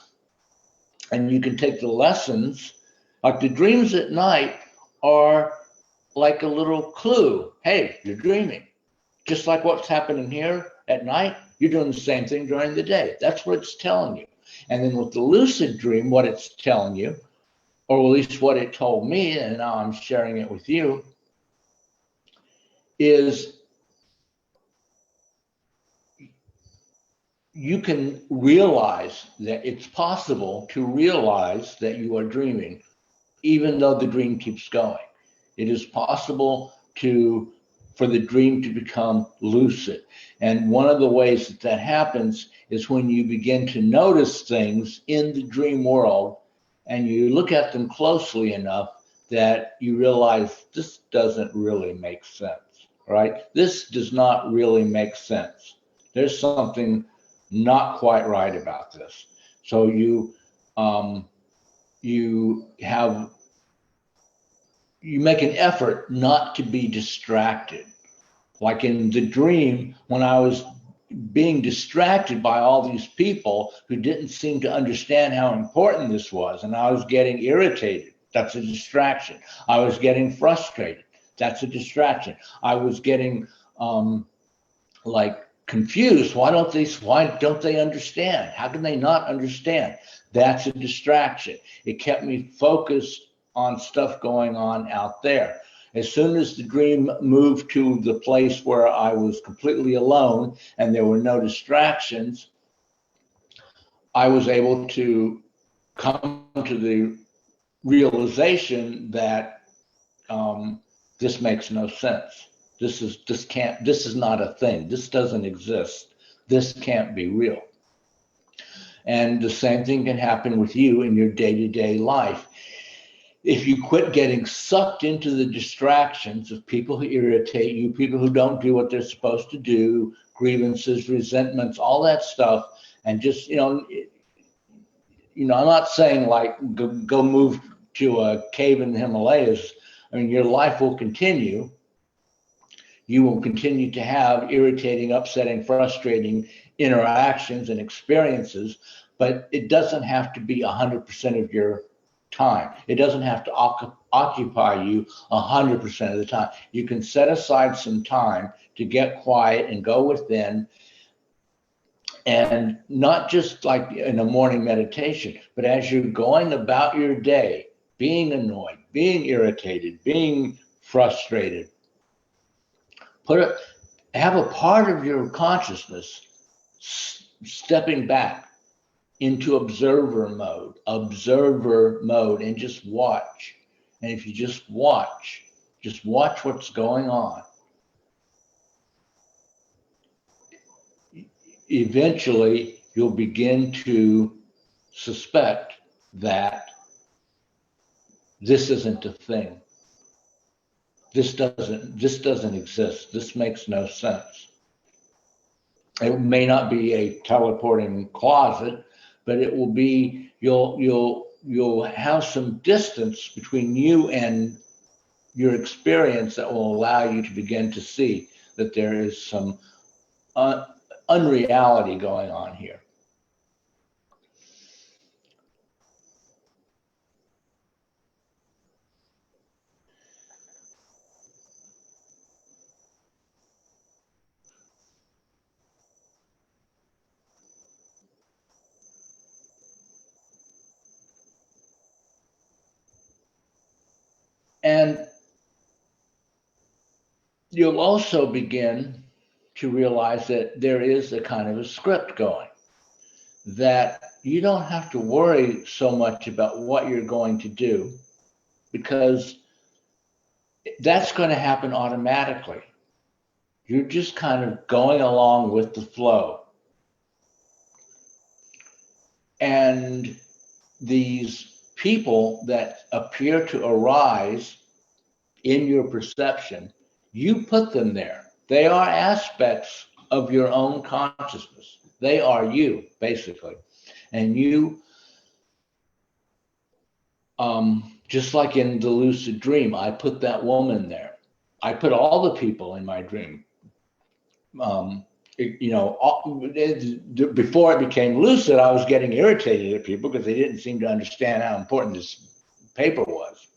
And you can take the lessons, like the dreams at night are like a little clue. Hey, you're dreaming. Just like what's happening here at night, you're doing the same thing during the day. That's what it's telling you. And then with the lucid dream, what it's telling you, or at least what it told me, and now I'm sharing it with you, is you can realize that it's possible to realize that you are dreaming, even though the dream keeps going. It is possible for the dream to become lucid. And one of the ways that happens is when you begin to notice things in the dream world and you look at them closely enough that you realize this doesn't really make sense, right? This does not really make sense. There's something not quite right about this. So you make an effort not to be distracted. Like in the dream, when I was being distracted by all these people who didn't seem to understand how important this was, and I was getting irritated. That's a distraction. I was getting frustrated. That's a distraction. I was getting confused. Why don't they understand? How can they not understand? That's a distraction. It kept me focused on stuff going on out there. As soon as the dream moved to the place where I was completely alone and there were no distractions, I was able to come to the realization that this makes no sense. This is not a thing. This doesn't exist. This can't be real. And the same thing can happen with you in your day-to-day life. If you quit getting sucked into the distractions of people who irritate you, people who don't do what they're supposed to do, grievances, resentments, all that stuff, and just, I'm not saying like go move to a cave in the Himalayas. I mean, your life will continue. You will continue to have irritating, upsetting, frustrating interactions and experiences, but it doesn't have to be 100% of your time. It doesn't have to occupy you 100% of the time. You can set aside some time to get quiet and go within, and not just like in a morning meditation, but as you're going about your day, being annoyed, being irritated, being frustrated, have a part of your consciousness stepping back into observer mode, and just watch. And if you just watch what's going on, eventually you'll begin to suspect that this isn't a thing. This doesn't exist. This makes no sense. It may not be a teleporting closet, but it will be, you'll have some distance between you and your experience that will allow you to begin to see that there is some unreality going on here. And you'll also begin to realize that there is a kind of a script going, that you don't have to worry so much about what you're going to do, because that's going to happen automatically. You're just kind of going along with the flow. And these people that appear to arise in your perception, you put them there. They are aspects of your own consciousness. They are you, basically. And you, just like in the lucid dream, I put that woman there. I put all the people in my dream. Before it became lucid, I was getting irritated at people because they didn't seem to understand how important this paper was.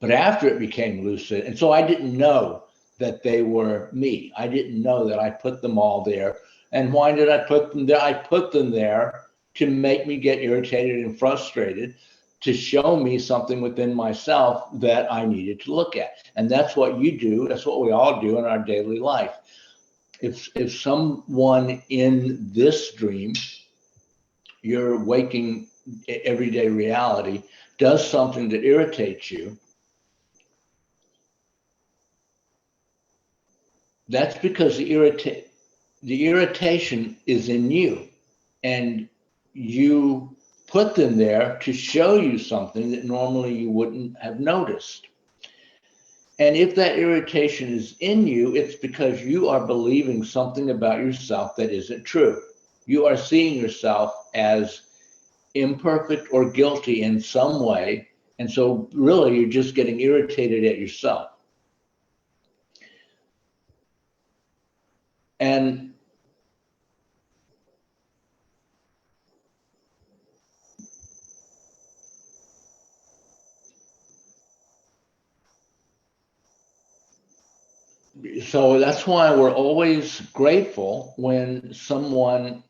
But after it became lucid, and so I didn't know that they were me. I didn't know that I put them all there. And why did I put them there? I put them there to make me get irritated and frustrated, to show me something within myself that I needed to look at. And that's what you do. That's what we all do in our daily life. If someone in this dream, your waking everyday reality, does something that irritates you, that's because the irritation is in you, and you put them there to show you something that normally you wouldn't have noticed. And if that irritation is in you, it's because you are believing something about yourself that isn't true. You are seeing yourself as imperfect or guilty in some way. And so really you're just getting irritated at yourself. And so that's why we're always grateful when someone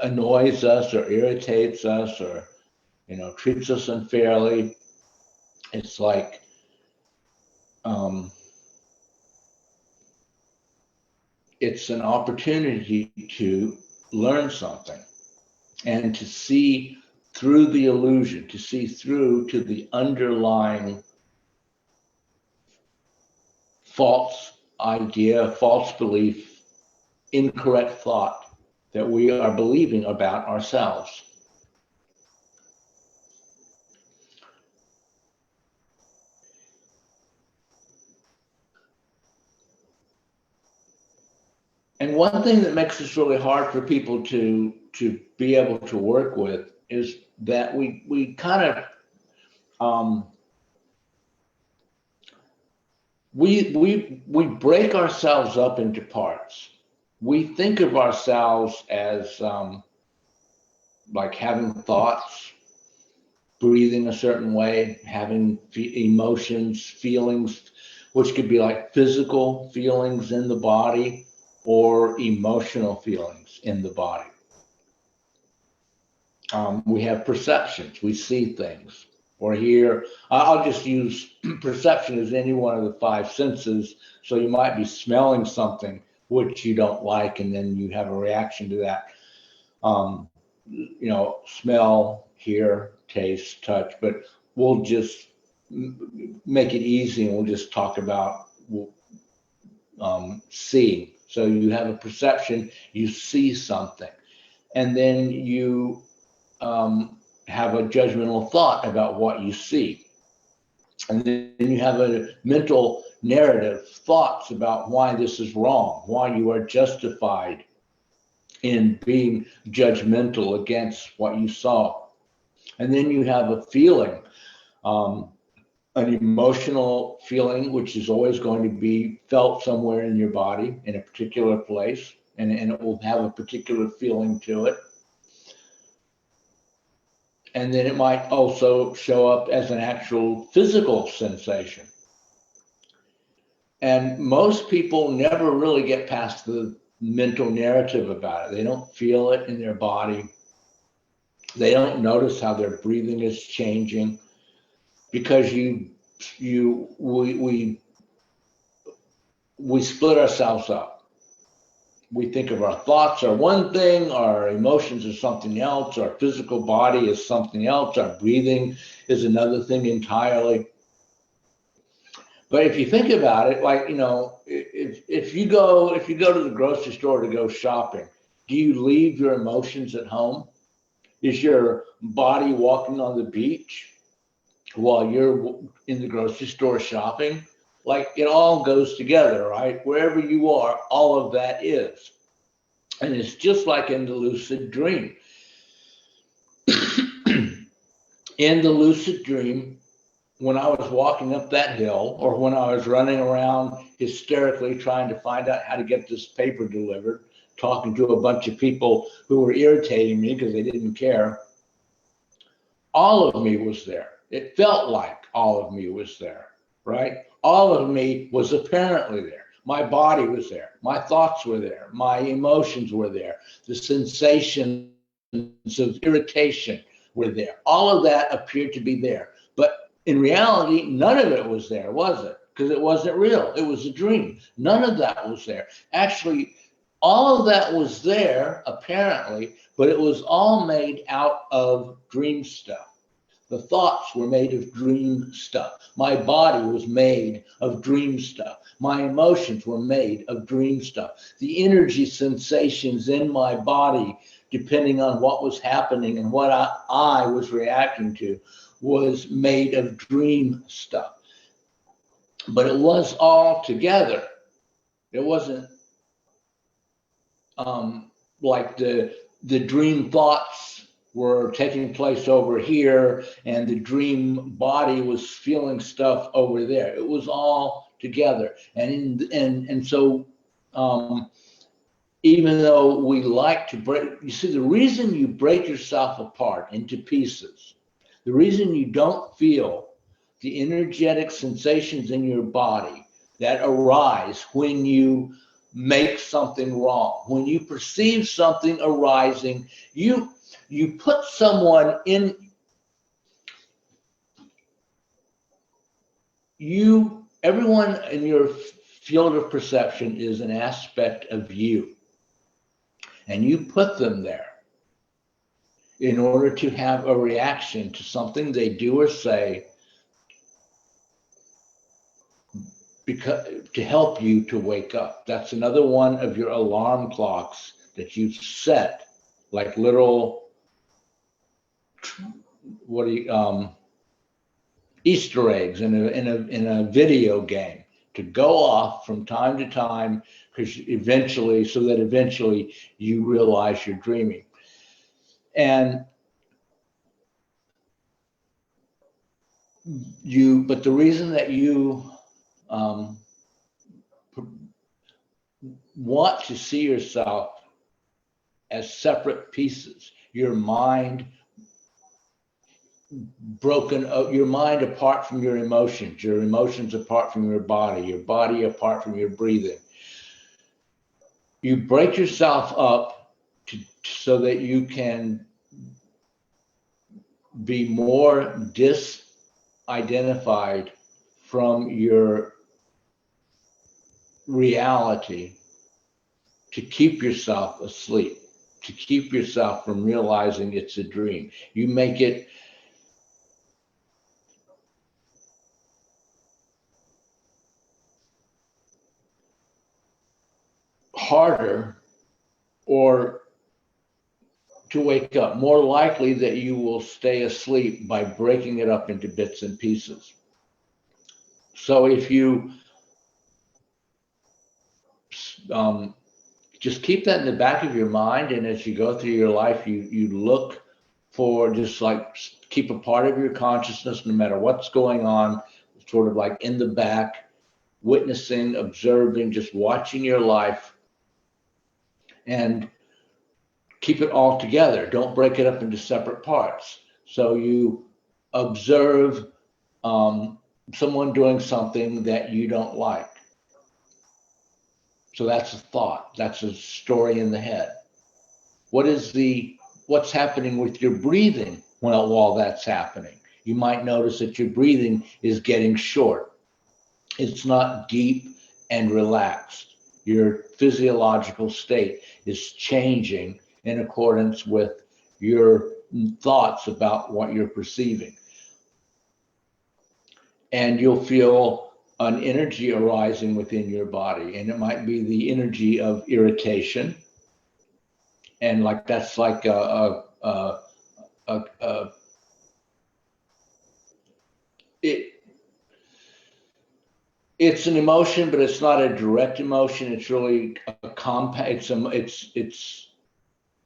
annoys us or irritates us, or treats us unfairly. It's like it's an opportunity to learn something and to see through the illusion, to see through to the underlying false idea, false belief, incorrect thought that we are believing about ourselves. And one thing that makes this really hard for people to be able to work with is that we kind of we break ourselves up into parts. We think of ourselves as like having thoughts, breathing a certain way, having emotions, feelings, which could be like physical feelings in the body or emotional feelings in the body. We have perceptions. We see things. or hear. I'll just use perception as any one of the five senses. So you might be smelling something which you don't like, and then you have a reaction to that. Smell, hear, taste, touch, but we'll just make it easy and we'll just talk about seeing. So you have a perception, you see something, and then you have a judgmental thought about what you see. And then you have a mental narrative, thoughts about why this is wrong, why you are justified in being judgmental against what you saw. And then you have a feeling, an emotional feeling, which is always going to be felt somewhere in your body in a particular place, and it will have a particular feeling to it. And then it might also show up as an actual physical sensation. And most people never really get past the mental narrative about it. They don't feel it in their body. They don't notice how their breathing is changing, because we split ourselves up. We think of our thoughts are one thing, our emotions are something else, our physical body is something else, our breathing is another thing entirely. But if you think about it, like, if you go to the grocery store to go shopping, do you leave your emotions at home? Is your body walking on the beach while you're in the grocery store shopping? Like, it all goes together, right? Wherever you are, all of that is. And it's just like in the lucid dream. In the lucid dream, when I was walking up that hill, or when I was running around hysterically trying to find out how to get this paper delivered, talking to a bunch of people who were irritating me because they didn't care, all of me was there. It felt like all of me was there, right? All of me was apparently there. My body was there. My thoughts were there. My emotions were there. The sensations of irritation were there. All of that appeared to be there. But in reality, none of it was there, was it? Because it wasn't real. It was a dream. None of that was there. Actually, all of that was there, apparently, but it was all made out of dream stuff. The thoughts were made of dream stuff. My body was made of dream stuff. My emotions were made of dream stuff. The energy sensations in my body, depending on what was happening and what I was reacting to, was made of dream stuff. But it was all together. It wasn't like the dream thoughts were taking place over here and the dream body was feeling stuff over there. It was all together. And so even though we like to break, you see, the reason you break yourself apart into pieces, the reason you don't feel the energetic sensations in your body that arise when you make something wrong, when you perceive something arising, you put someone in, everyone in your field of perception is an aspect of you, and you put them there in order to have a reaction to something they do or say, because to help you to wake up. That's another one of your alarm clocks that you've set, like little Easter eggs in a video game to go off from time to time, because eventually you realize you're dreaming. But the reason that you want to see yourself as separate pieces, your mind broken, your mind apart from your emotions apart from your body apart from your breathing. You break yourself up so that you can be more identified from your reality to keep yourself asleep, to keep yourself from realizing it's a dream. You make it harder or to wake up, more likely that you will stay asleep by breaking it up into bits and pieces. So if you just keep that in the back of your mind, and as you go through your life, you look for, just like, keep a part of your consciousness, no matter what's going on, sort of like in the back, witnessing, observing, just watching your life, and keep it all together. Don't break it up into separate parts. So you observe someone doing something that you don't like. So that's a thought. That's a story in the head. What's happening with your breathing while that's happening? You might notice that your breathing is getting short. It's not deep and relaxed. Your physiological state is changing in accordance with your thoughts about what you're perceiving. And you'll feel an energy arising within your body, and it might be the energy of irritation, and like that's like it's an emotion, but it's not a direct emotion. It's really a compact. It's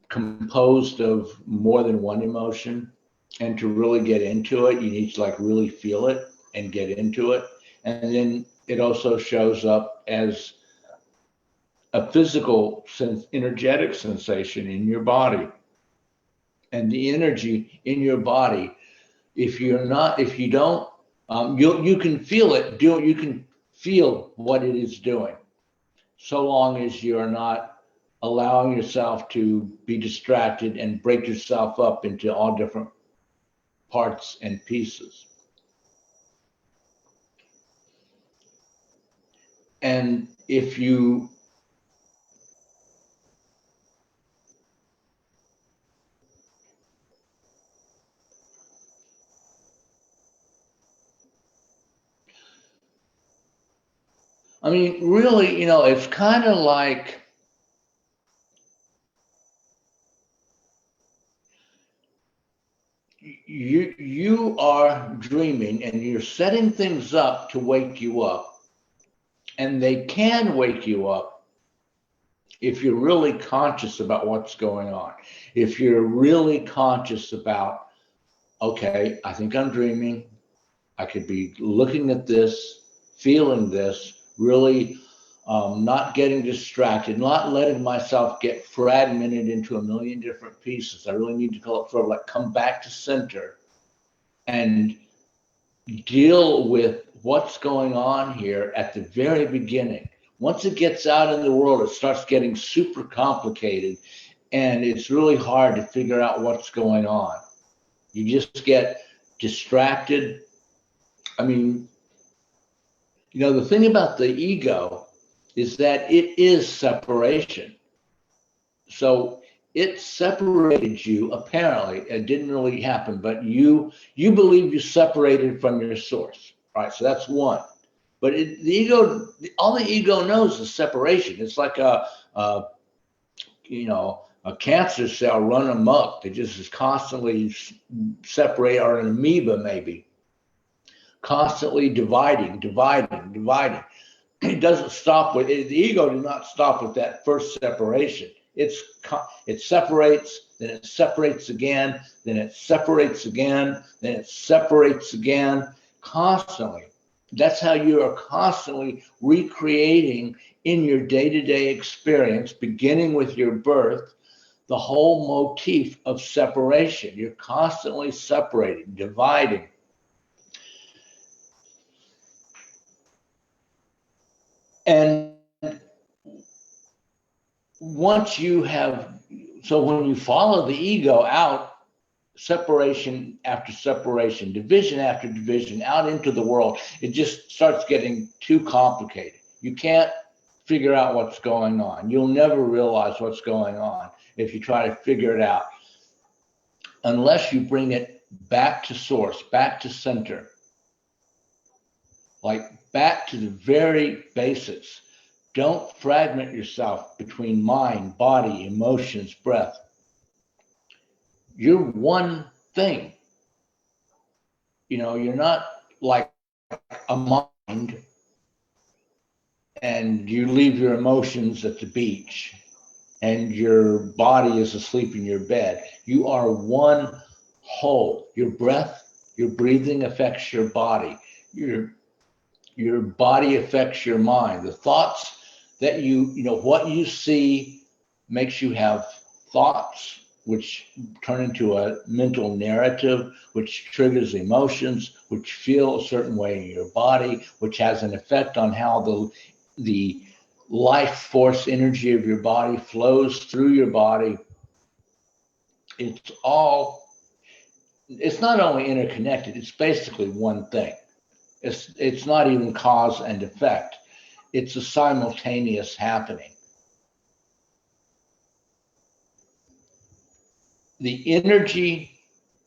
composed of more than one emotion, and to really get into it, you need to like really feel it and get into it. And then it also shows up as a physical energetic sensation in your body. And the energy in your body, if you don't, you can feel it. You can feel what it is doing, so long as you're not allowing yourself to be distracted and break yourself up into all different parts and pieces. And if you really, it's kind of like you are dreaming and you're setting things up to wake you up, and they can wake you up if you're really conscious about what's going on. If you're really conscious about, okay, I think I'm dreaming, I could be looking at this, feeling this, really not getting distracted, not letting myself get fragmented into a million different pieces. I really need to sort of like come back to center and deal with what's going on here at the very beginning. Once it gets out in the world, it starts getting super complicated, and it's really hard to figure out what's going on. You just get distracted. The thing about the ego is that it is separation. So it separated you, apparently. It didn't really happen, but you believe you separated from your source, right? So that's one. But the ego, all the ego knows is separation. It's like a cancer cell run amok that just is constantly separate, or an amoeba maybe, constantly dividing. It doesn't stop with it. The ego does not stop with that first separation. It separates, then it separates again, then it separates again, then it separates again, constantly. That's how you are constantly recreating in your day-to-day experience, beginning with your birth, the whole motif of separation. You're constantly separating, dividing. And once you have, so when you follow the ego out, separation after separation, division after division out into the world, it just starts getting too complicated. You can't figure out what's going on. You'll never realize what's going on if you try to figure it out, unless you bring it back to source, back to center, like back to the very basics. Don't fragment yourself between mind, body, emotions, breath. You're one thing. You're not like a mind and you leave your emotions at the beach and your body is asleep in your bed. You are one whole. Your breath, your breathing affects your body. Your body affects your mind. The thoughts that what you see makes you have thoughts, which turn into a mental narrative, which triggers emotions, which feel a certain way in your body, which has an effect on how the life force energy of your body flows through your body. It's not only interconnected, it's basically one thing. It's not even cause and effect. It's a simultaneous happening. The energy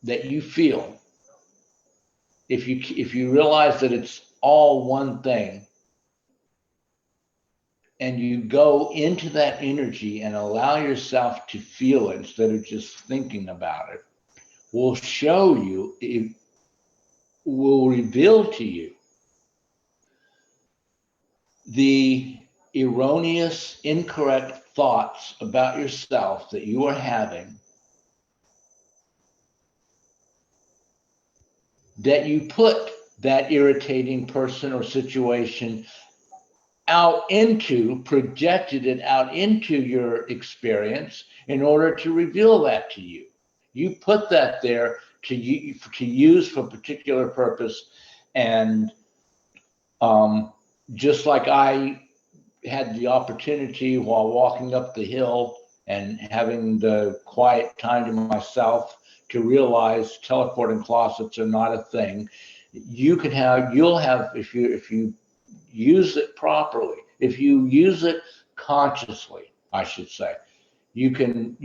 that you feel, if you realize that it's all one thing, and you go into that energy and allow yourself to feel it instead of just thinking about it, will show you, it will reveal to you the erroneous, incorrect thoughts about yourself that you are having, that you put that irritating person or situation projected it out into your experience in order to reveal that to you. You put that there to use for a particular purpose. And just like I had the opportunity while walking up the hill and having the quiet time to myself to realize teleporting closets are not a thing. You'll have, if you use it properly, if you use it consciously, I should say, you can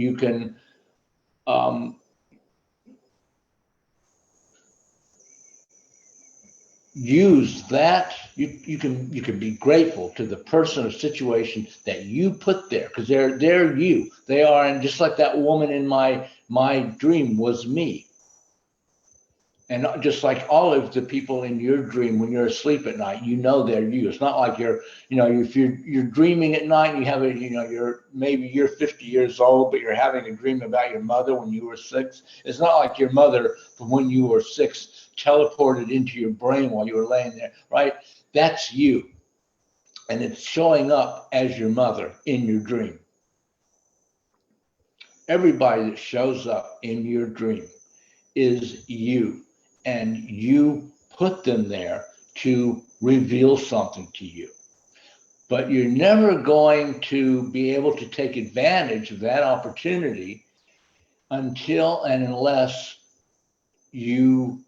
use that. You can be grateful to the person or situation that you put there, because they're you. They are, and just like that woman in my dream was me. And just like all of the people in your dream, when you're asleep at night, they're you. It's not like if you're dreaming at night and you have you're 50 years old, but you're having a dream about your mother when you were 6. It's not like your mother from when you were 6 teleported into your brain while you were laying there, right? That's you. And it's showing up as your mother in your dream. Everybody that shows up in your dream is you. And you put them there to reveal something to you. But you're never going to be able to take advantage of that opportunity until and unless you,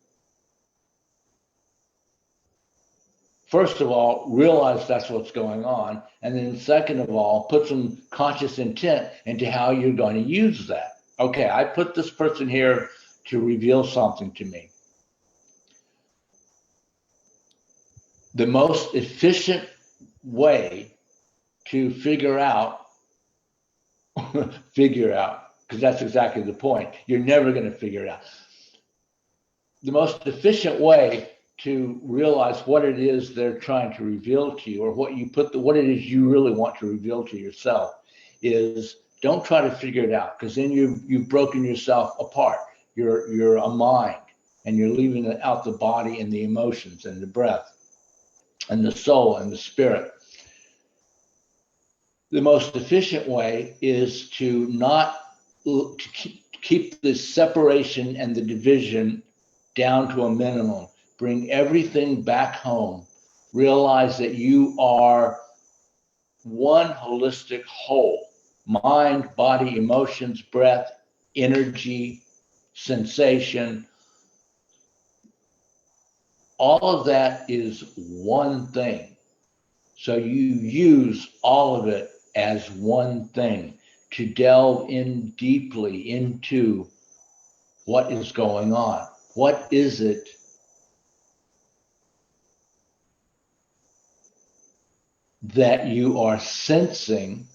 first of all, realize that's what's going on. And then second of all, put some conscious intent into how you're going to use that. Okay, I put this person here to reveal something to me. The most efficient way to figure out, because that's exactly the point. You're never going to figure it out. The most efficient way to realize what it is they're trying to reveal to you, or what it is you really want to reveal to yourself, is don't try to figure it out, because then you've broken yourself apart. You're a mind, and you're leaving out the body and the emotions and the breath and the soul and the spirit. The most efficient way is to keep the separation and the division down to a minimum. Bring everything back home. Realize that you are one holistic whole: mind, body, emotions, breath, energy, sensation. All of that is one thing. So you use all of it as one thing to delve in deeply into what is going on. What is it that you are sensing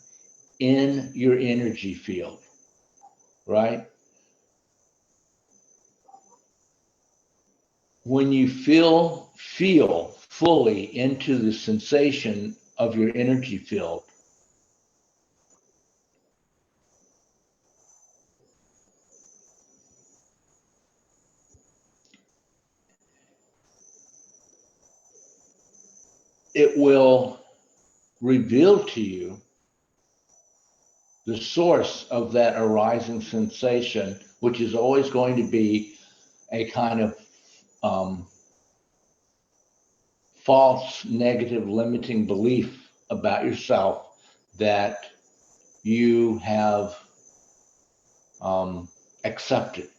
in your energy field, right? When you feel fully into the sensation of your energy field, it will reveal to you the source of that arising sensation, which is always going to be a kind of false, negative, limiting belief about yourself that you have accepted.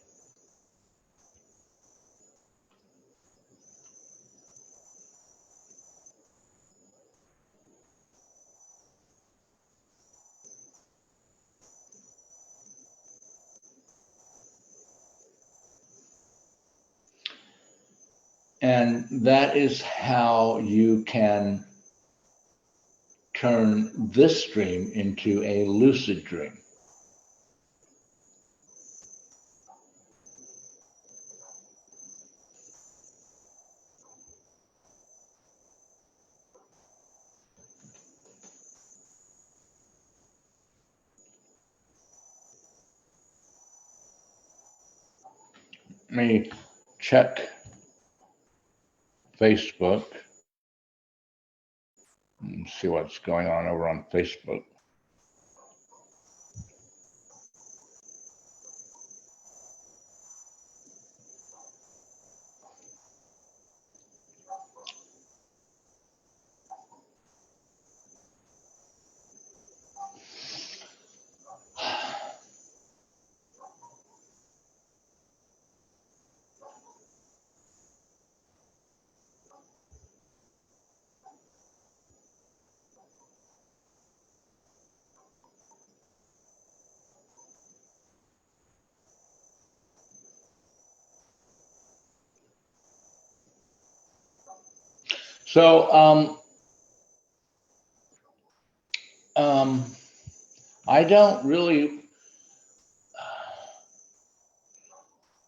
And that is how you can turn this dream into a lucid dream. Let me check Facebook and see what's going on over on Facebook. So I don't really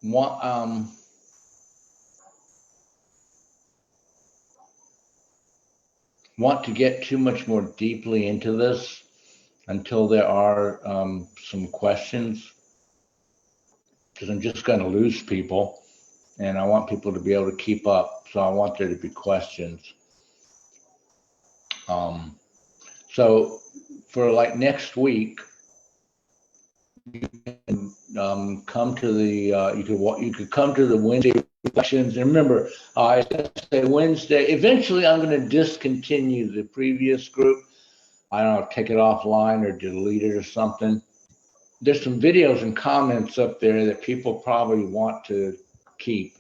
want want to get too much more deeply into this until there are some questions, because I'm just going to lose people, and I want people to be able to keep up. So I want there to be questions. So for like next week, you can come to the you could come to the Wednesday reflections. And remember, I say Wednesday. Eventually, I'm going to discontinue the previous group. I don't know, take it offline or delete it or something. There's some videos and comments up there that people probably want to keep.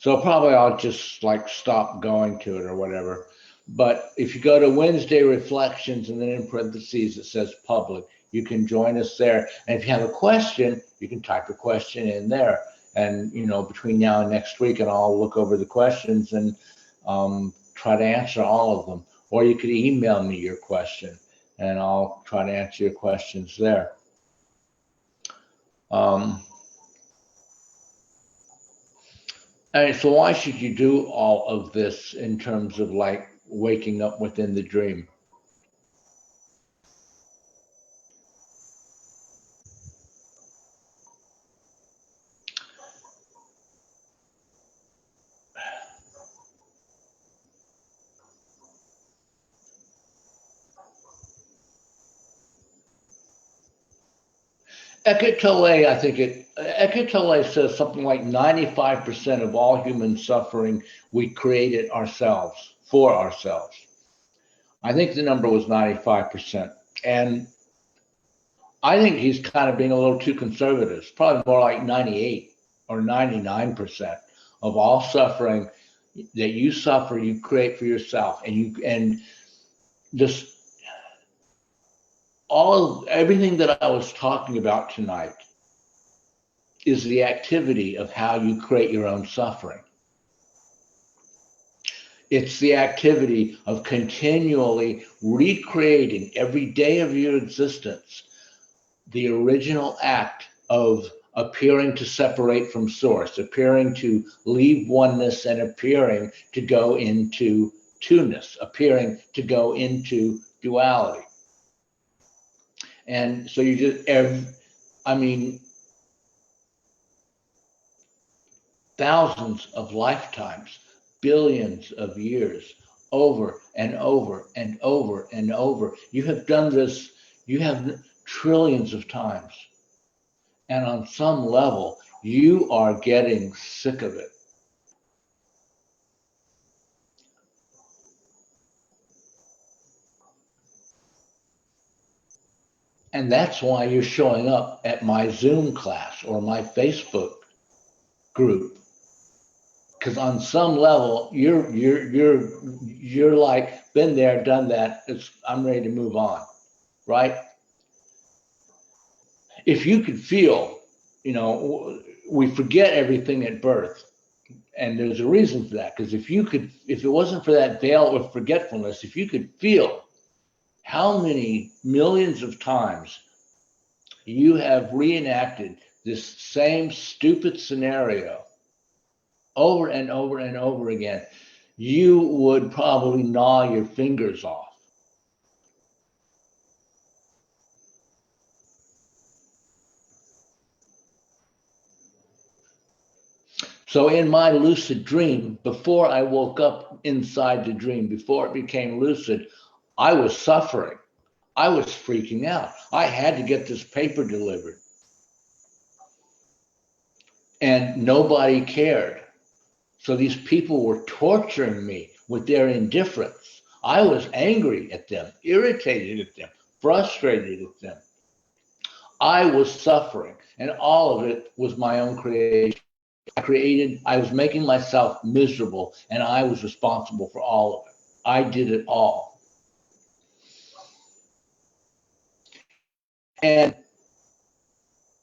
So probably I'll just like stop going to it or whatever. But if you go to Wednesday reflections and then in parentheses it says public, you can join us there. And if you have a question, you can type a question in there. And between now and next week, and I'll look over the questions and try to answer all of them. Or you could email me your question, and I'll try to answer your questions there. And so why should you do all of this in terms of like waking up within the dream? Eckhart Tolle, Eckhart Tolle says something like 95% of all human suffering we created ourselves, for ourselves. I think the number was 95%. And I think he's kind of being a little too conservative. It's probably more like 98 or 99% of all suffering that you suffer, you create for yourself, and just everything that I was talking about tonight is the activity of how you create your own suffering. It's the activity of continually recreating every day of your existence the original act of appearing to separate from source, appearing to leave oneness, and appearing to go into two-ness, appearing to go into duality. And so you just, I mean, thousands of lifetimes, billions of years, over and over and over and over. You have done this, you have trillions of times. And on some level, you are getting sick of it. And that's why you're showing up at my Zoom class or my Facebook group. Because on some level, you're like, been there, done that. I'm ready to move on, right? If you could feel, we forget everything at birth. And there's a reason for that. Because if it wasn't for that veil of forgetfulness, if you could feel how many millions of times you have reenacted this same stupid scenario over and over and over again, you would probably gnaw your fingers off. So in my lucid dream, before I woke up inside the dream, before it became lucid, I was suffering. I was freaking out. I had to get this paper delivered. And nobody cared. So these people were torturing me with their indifference. I was angry at them, irritated at them, frustrated at them. I was suffering, and all of it was my own creation. I was making myself miserable, and I was responsible for all of it. I did it all. And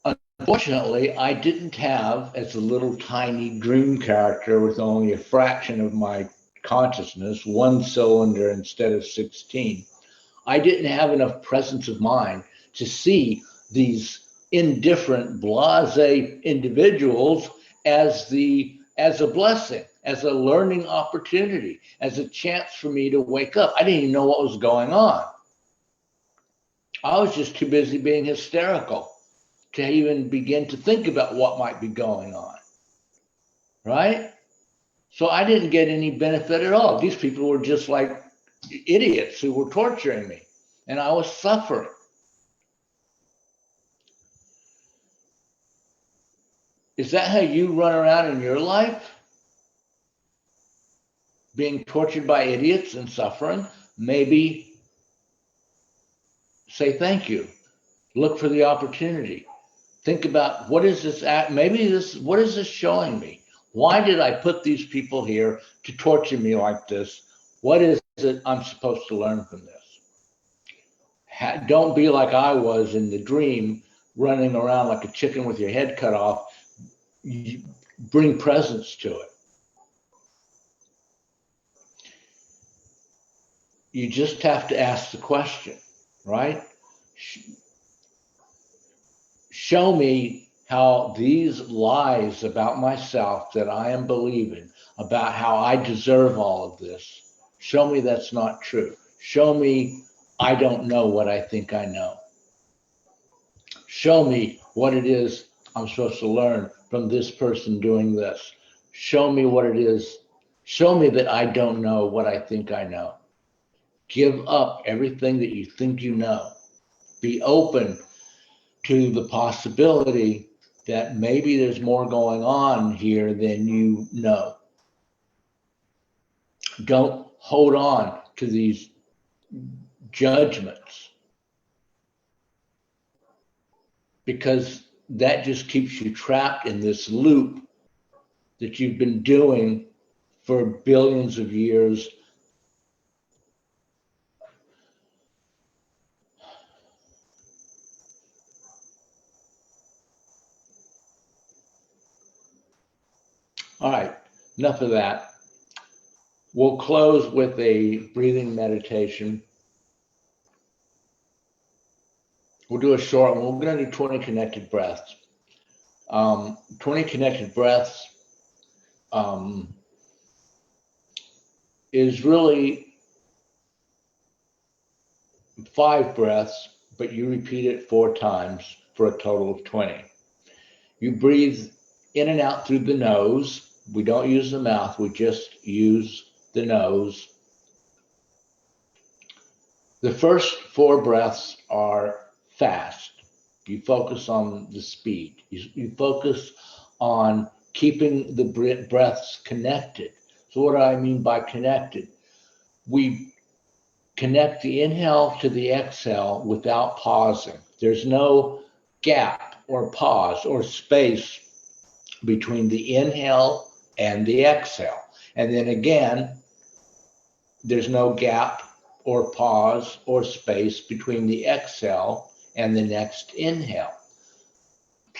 unfortunately, I didn't have, as a little tiny dream character with only a fraction of my consciousness, one cylinder instead of 16, I didn't have enough presence of mind to see these indifferent, blasé individuals as a blessing, as a learning opportunity, as a chance for me to wake up. I didn't even know what was going on. I was just too busy being hysterical to even begin to think about what might be going on, right? So I didn't get any benefit at all. These people were just like idiots who were torturing me, and I was suffering. Is that how you run around in your life? Being tortured by idiots and suffering? Maybe say thank you. Look for the opportunity. Think about what is this at? What is this showing me? Why did I put these people here to torture me like this? What is it I'm supposed to learn from this? Don't be like I was in the dream, running around like a chicken with your head cut off. You bring presence to it. You just have to ask the question, right? Show me how these lies about myself that I am believing, about how I deserve all of this, show me that's not true. Show me I don't know what I think I know. Show me what it is I'm supposed to learn from this person doing this. Show me what it is. Show me that I don't know what I think I know. Give up everything that you think you know. Be open to the possibility that maybe there's more going on here than you know. Don't hold on to these judgments. because that just keeps you trapped in this loop that you've been doing for billions of years. All right, enough of that. We'll close with a breathing meditation. We'll do a short one. We're going to do 20 connected breaths. 20 connected breaths is really 5 breaths, but you repeat it 4 times for a total of 20. You breathe in and out through the nose. We don't use the mouth, we just use the nose. The first 4 breaths are fast. You focus on the speed. You focus on keeping the breaths connected. So what do I mean by connected? We connect the inhale to the exhale without pausing. There's no gap or pause or space between the inhale and the exhale. And then again, there's no gap or pause or space between the exhale and the next inhale.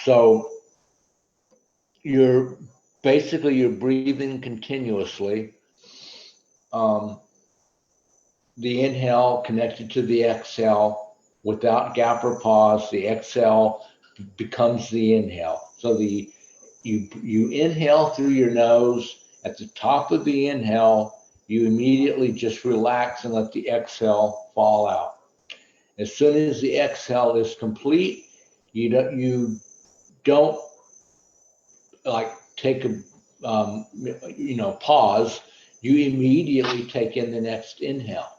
So you're breathing continuously. The inhale connected to the exhale without gap or pause. The exhale becomes the inhale. So you inhale through your nose. At the top of the inhale, you immediately just relax and let the exhale fall out. As soon as the exhale is complete, you don't like take a pause. You immediately take in the next inhale.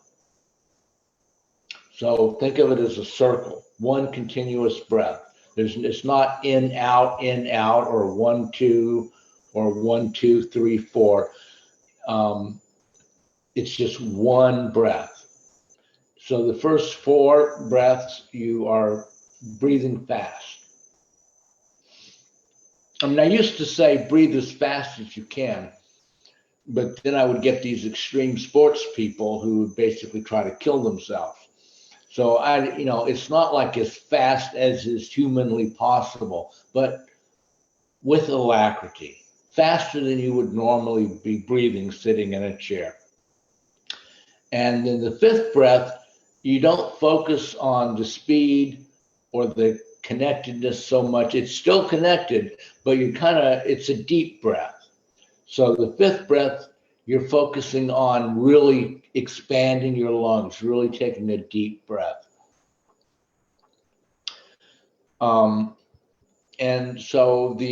So think of it as a circle, one continuous breath. It's not in, out, or 1, 2, or 1, 2, 3, 4. It's just one breath. So the first 4 breaths, you are breathing fast. I mean, I used to say breathe as fast as you can, but then I would get these extreme sports people who would basically try to kill themselves. So it's not like as fast as is humanly possible, but with alacrity, faster than you would normally be breathing sitting in a chair. And then the 5th breath, you don't focus on the speed or the connectedness so much. It's still connected, but it's a deep breath. So the 5th breath, you're focusing on really expanding your lungs, really taking a deep breath. And so so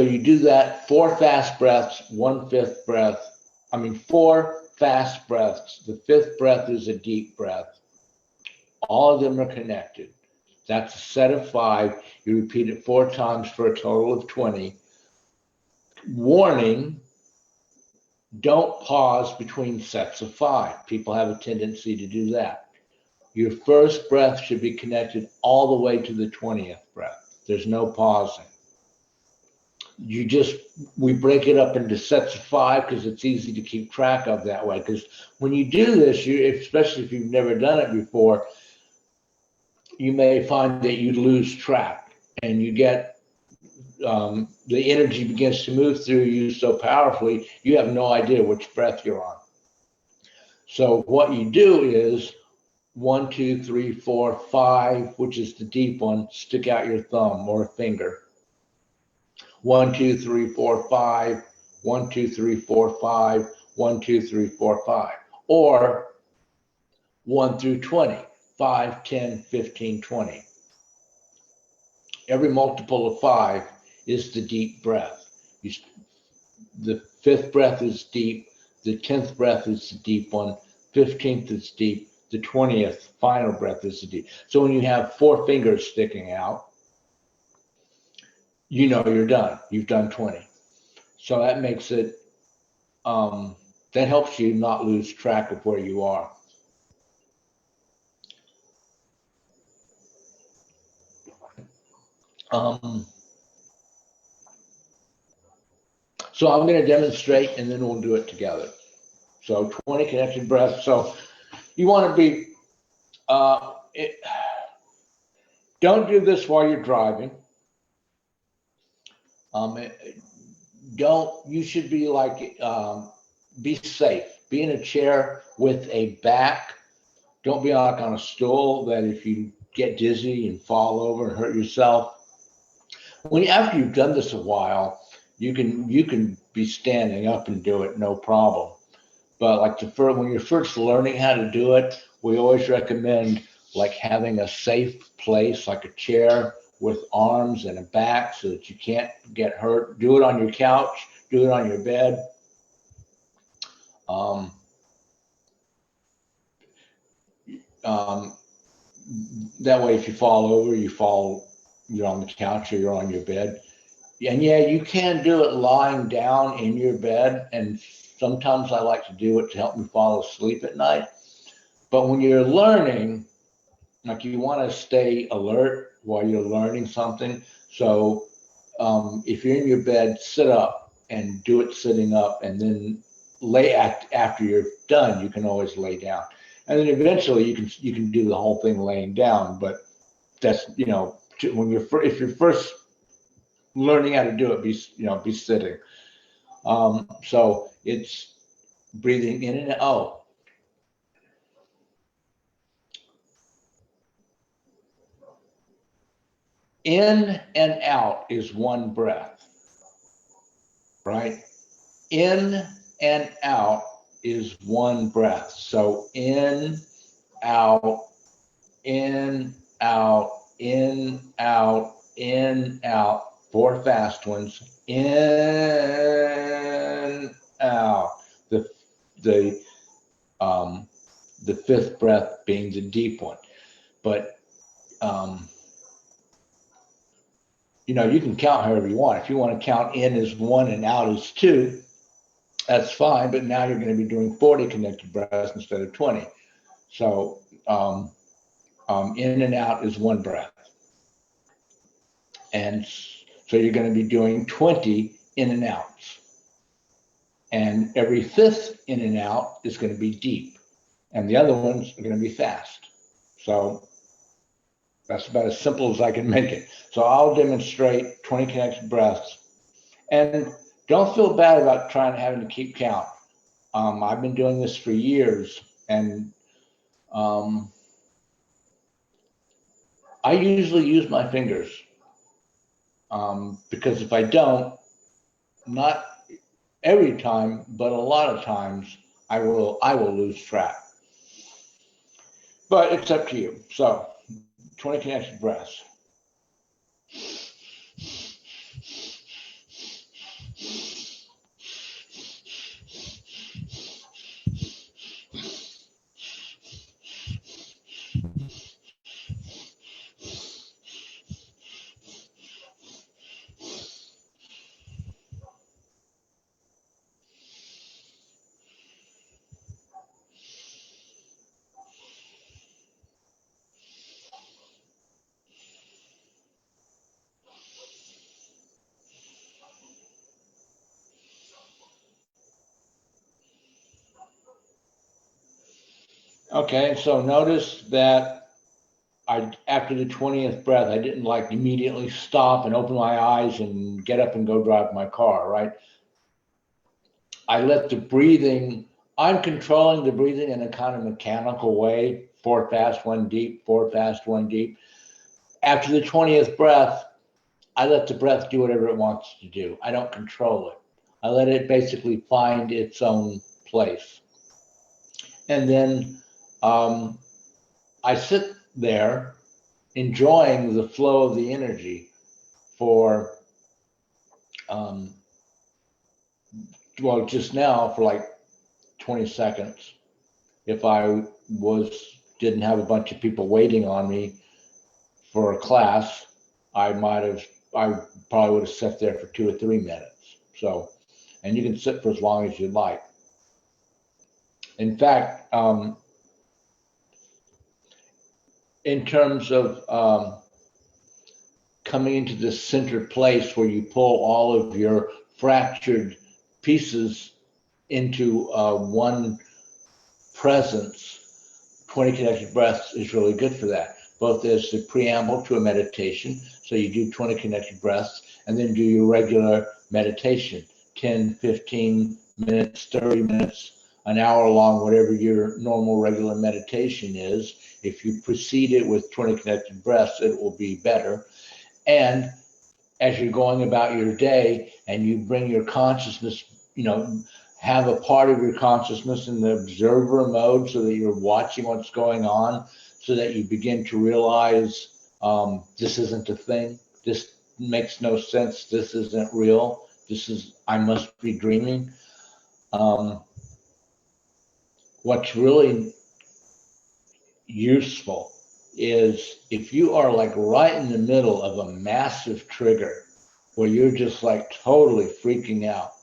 you do that 4 fast breaths, 1 5th breath. 4 fast breaths. The 5th breath is a deep breath. All of them are connected. That's a set of 5. You repeat it 4 times for a total of 20. Warning, don't pause between sets of 5. People have a tendency to do that. Your first breath should be connected all the way to the 20th breath. There's no pausing. We break it up into sets of 5 because it's easy to keep track of that way. Because when you do this, especially if you've never done it before, you may find that you lose track and you get the energy begins to move through you so powerfully, you have no idea which breath you're on. So what you do is 1, 2, 3, 4, 5, which is the deep one, stick out your thumb or finger. 1, 2, 3, 4, 5, 1, 2, 3, 4, 5, 1, 2, 3, 4, 5. Or 1 through 20, 5, 10, 15, 20. Every multiple of 5 is the deep breath. The 5th breath is deep, the 10th breath is the deep one, 15th is deep, the 20th final breath is the deep. So when you have 4 fingers sticking out, you're done. You've done 20. So that makes it, that helps you not lose track of where you are. Um, so I'm going to demonstrate and then we'll do it together. So 20 connected breaths. So you want to be, don't do this while you're driving. You should be like, be safe. Be in a chair with a back. Don't be like on a stool that if you get dizzy and fall over and hurt yourself. After you've done this a while, you can be standing up and do it, no problem. But like when you're first learning how to do it, we always recommend like having a safe place, like a chair with arms and a back so that you can't get hurt. Do it on your couch, do it on your bed. Um, um, that way, if you fall over, you're on the couch or you're on your bed. And yeah, you can do it lying down in your bed. And sometimes I like to do it to help me fall asleep at night. But when you're learning, like you want to stay alert while you're learning something. So if you're in your bed, sit up and do it sitting up, and then after you're done, you can always lay down. And then eventually you can do the whole thing laying down. But that's when if you're first learning how to do it, be sitting. So it's breathing in and out. Oh, in and out is one breath, right? In and out is one breath. So out, in, out, in, out, in, out. 4 fast ones. In, out. The the fifth breath being the deep one. But you can count however you want. If you want to count in as 1 and out as 2, that's fine. But now you're going to be doing 40 connected breaths instead of 20. So in and out is 1 breath. And so you're going to be doing 20 in and outs. And every fifth in and out is going to be deep. And the other ones are going to be fast. So that's about as simple as I can make it. So I'll demonstrate 20 connected breaths. And don't feel bad about having to keep count. I've been doing this for years, and I usually use my fingers because if I don't, not every time, but a lot of times, I will lose track. But it's up to you. So 20 connected breaths. Okay, so notice that after the 20th breath, I didn't like immediately stop and open my eyes and get up and go drive my car, right? I let the breathing, I'm controlling the breathing in a kind of mechanical way. 4 fast, 1 deep, 4 fast, 1 deep. After the 20th breath, I let the breath do whatever it wants to do. I don't control it. I let it basically find its own place. And then I sit there enjoying the flow of the energy for, just now for like 20 seconds. If I didn't have a bunch of people waiting on me for a class, I probably would have sat there for 2 or 3 minutes. So, and you can sit for as long as you like. In fact, in terms of coming into this centered place where you pull all of your fractured pieces into one presence. 20 connected breaths is really good for that, both as the preamble to a meditation. So you do 20 connected breaths and then do your regular meditation, 10, 15 minutes, 30 minutes, an hour long, whatever your normal regular meditation is. If you precede it with 20 connected breaths, it will be better. And as you're going about your day and you bring your consciousness, have a part of your consciousness in the observer mode so that you're watching what's going on, so that you begin to realize this isn't a thing. This makes no sense. This isn't real. I must be dreaming. What's really useful is if you are like right in the middle of a massive trigger where you're just like totally freaking out.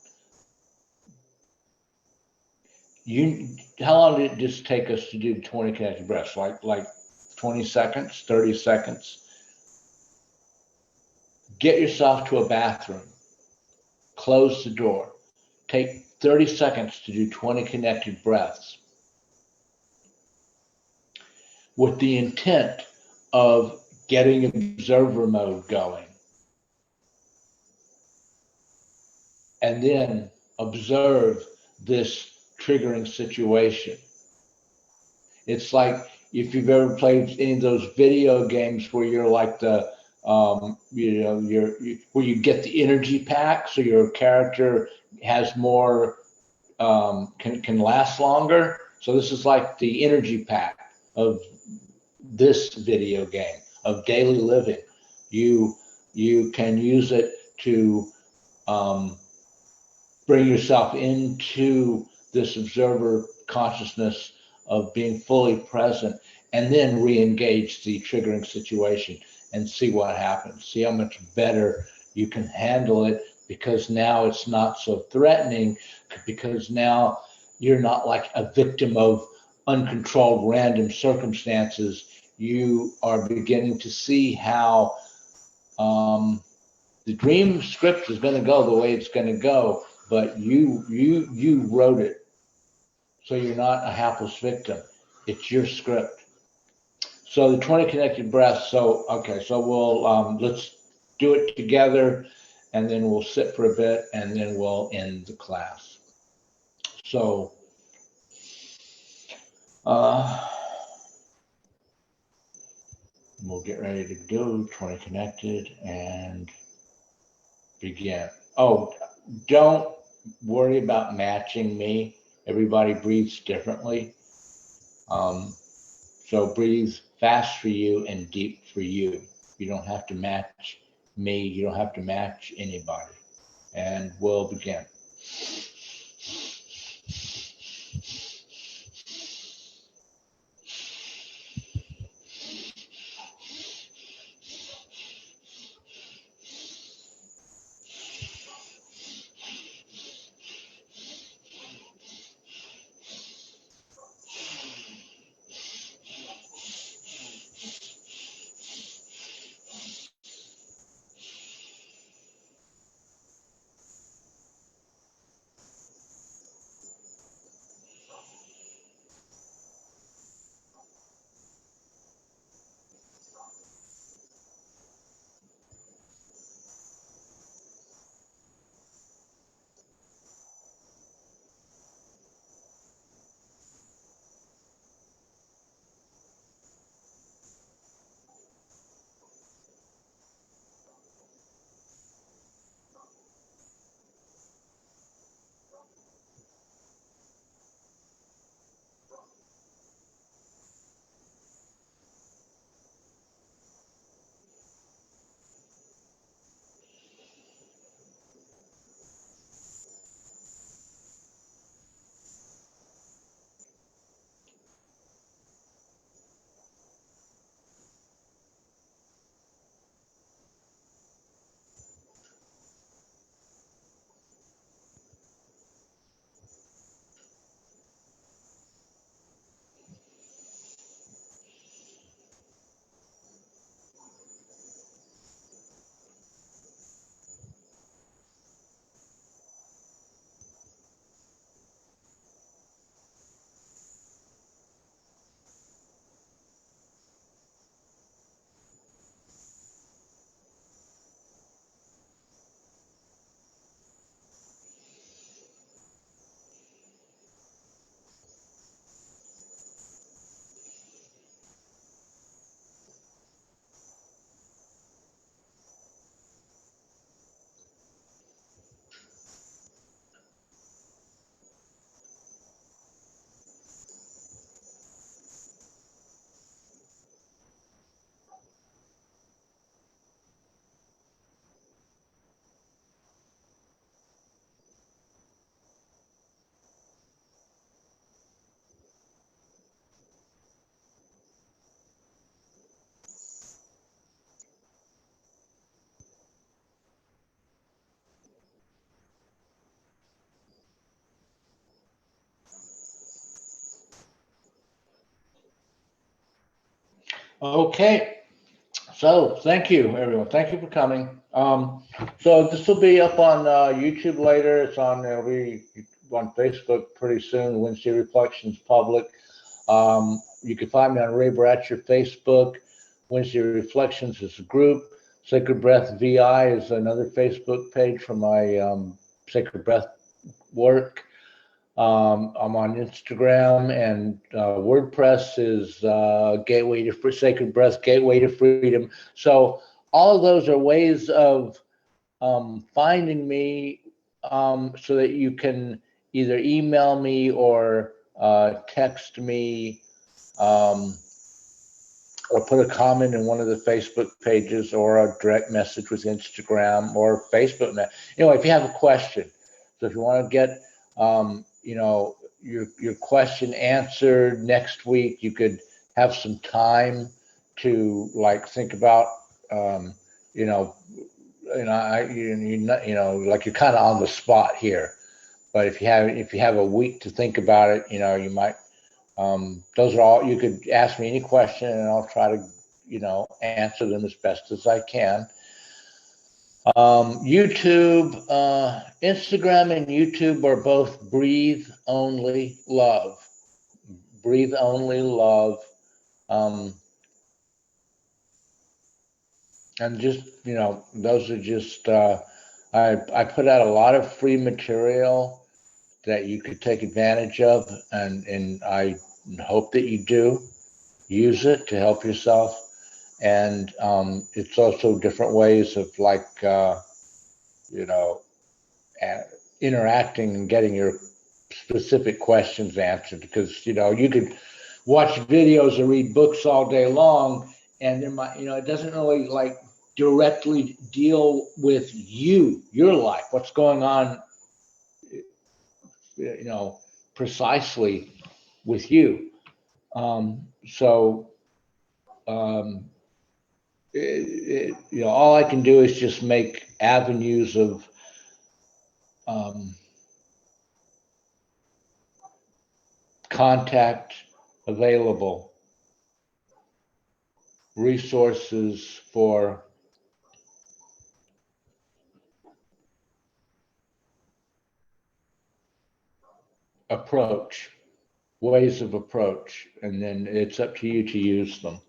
How long did it just take us to do 20 connected breaths? Like 20 seconds, 30 seconds? Get yourself to a bathroom, close the door, take 30 seconds to do 20 connected breaths with the intent of getting observer mode going. And then observe this triggering situation. It's like if you've ever played any of those video games where you're like where you get the energy pack, so your character has more, can last longer. So this is like the energy pack of this video game of daily living. You can use it to bring yourself into this observer consciousness of being fully present, and then re-engage the triggering situation and see what happens. See how much better you can handle it, because now it's not so threatening, because now you're not like a victim of uncontrolled random circumstances. You are beginning to see how the dream script is going to go the way it's going to go, but you wrote it, so you're not a hapless victim. It's your script. So the 20 connected breaths. So we'll let's do it together, and then we'll sit for a bit, and then we'll end the class. So we'll get ready to go. 20 connected and begin. Oh, don't worry about matching me. Everybody breathes differently. So breathe fast for you and deep for you. You don't have to match me. You don't have to match anybody. And we'll begin. Okay, so thank you, everyone. Thank you for coming. So this will be up on YouTube later. It'll be on Facebook pretty soon. Wednesday Reflections Public. You can find me on Ray Bratcher Facebook. Wednesday Reflections is a group. Sacred Breath VI is another Facebook page for my Sacred Breath work. I'm on Instagram, and WordPress is Gateway to Sacred Breath, Gateway to Freedom. So all of those are ways of finding me, so that you can either email me or text me, or put a comment in one of the Facebook pages, or a direct message with Instagram or Facebook. Anyway, if you have a question, so if you want to get your question answered next week, you could have some time to think about you know like you're kind of on the spot here. But if you have a week to think about it, you might. Those are all. You could ask me any question, and I'll try to answer them as best as I can. YouTube, Instagram and YouTube are both Breathe Only Love. Breathe Only Love. And just, those are just, I put out a lot of free material that you could take advantage of, and I hope that you do use it to help yourself. And it's also different ways of interacting and getting your specific questions answered, because you could watch videos or read books all day long, and it doesn't really directly deal with your life, what's going on precisely with you. So all I can do is just make avenues of contact available, resources for approach, ways of approach, and then it's up to you to use them.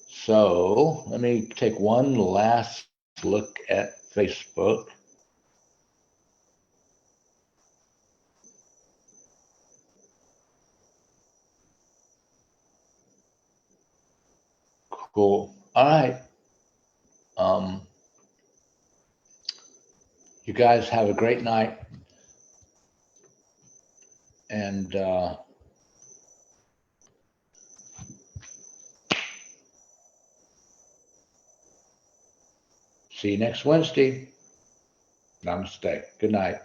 So let me take one last look at Facebook. Cool. All right. You guys have a great night, and see you next Wednesday. Namaste. Good night.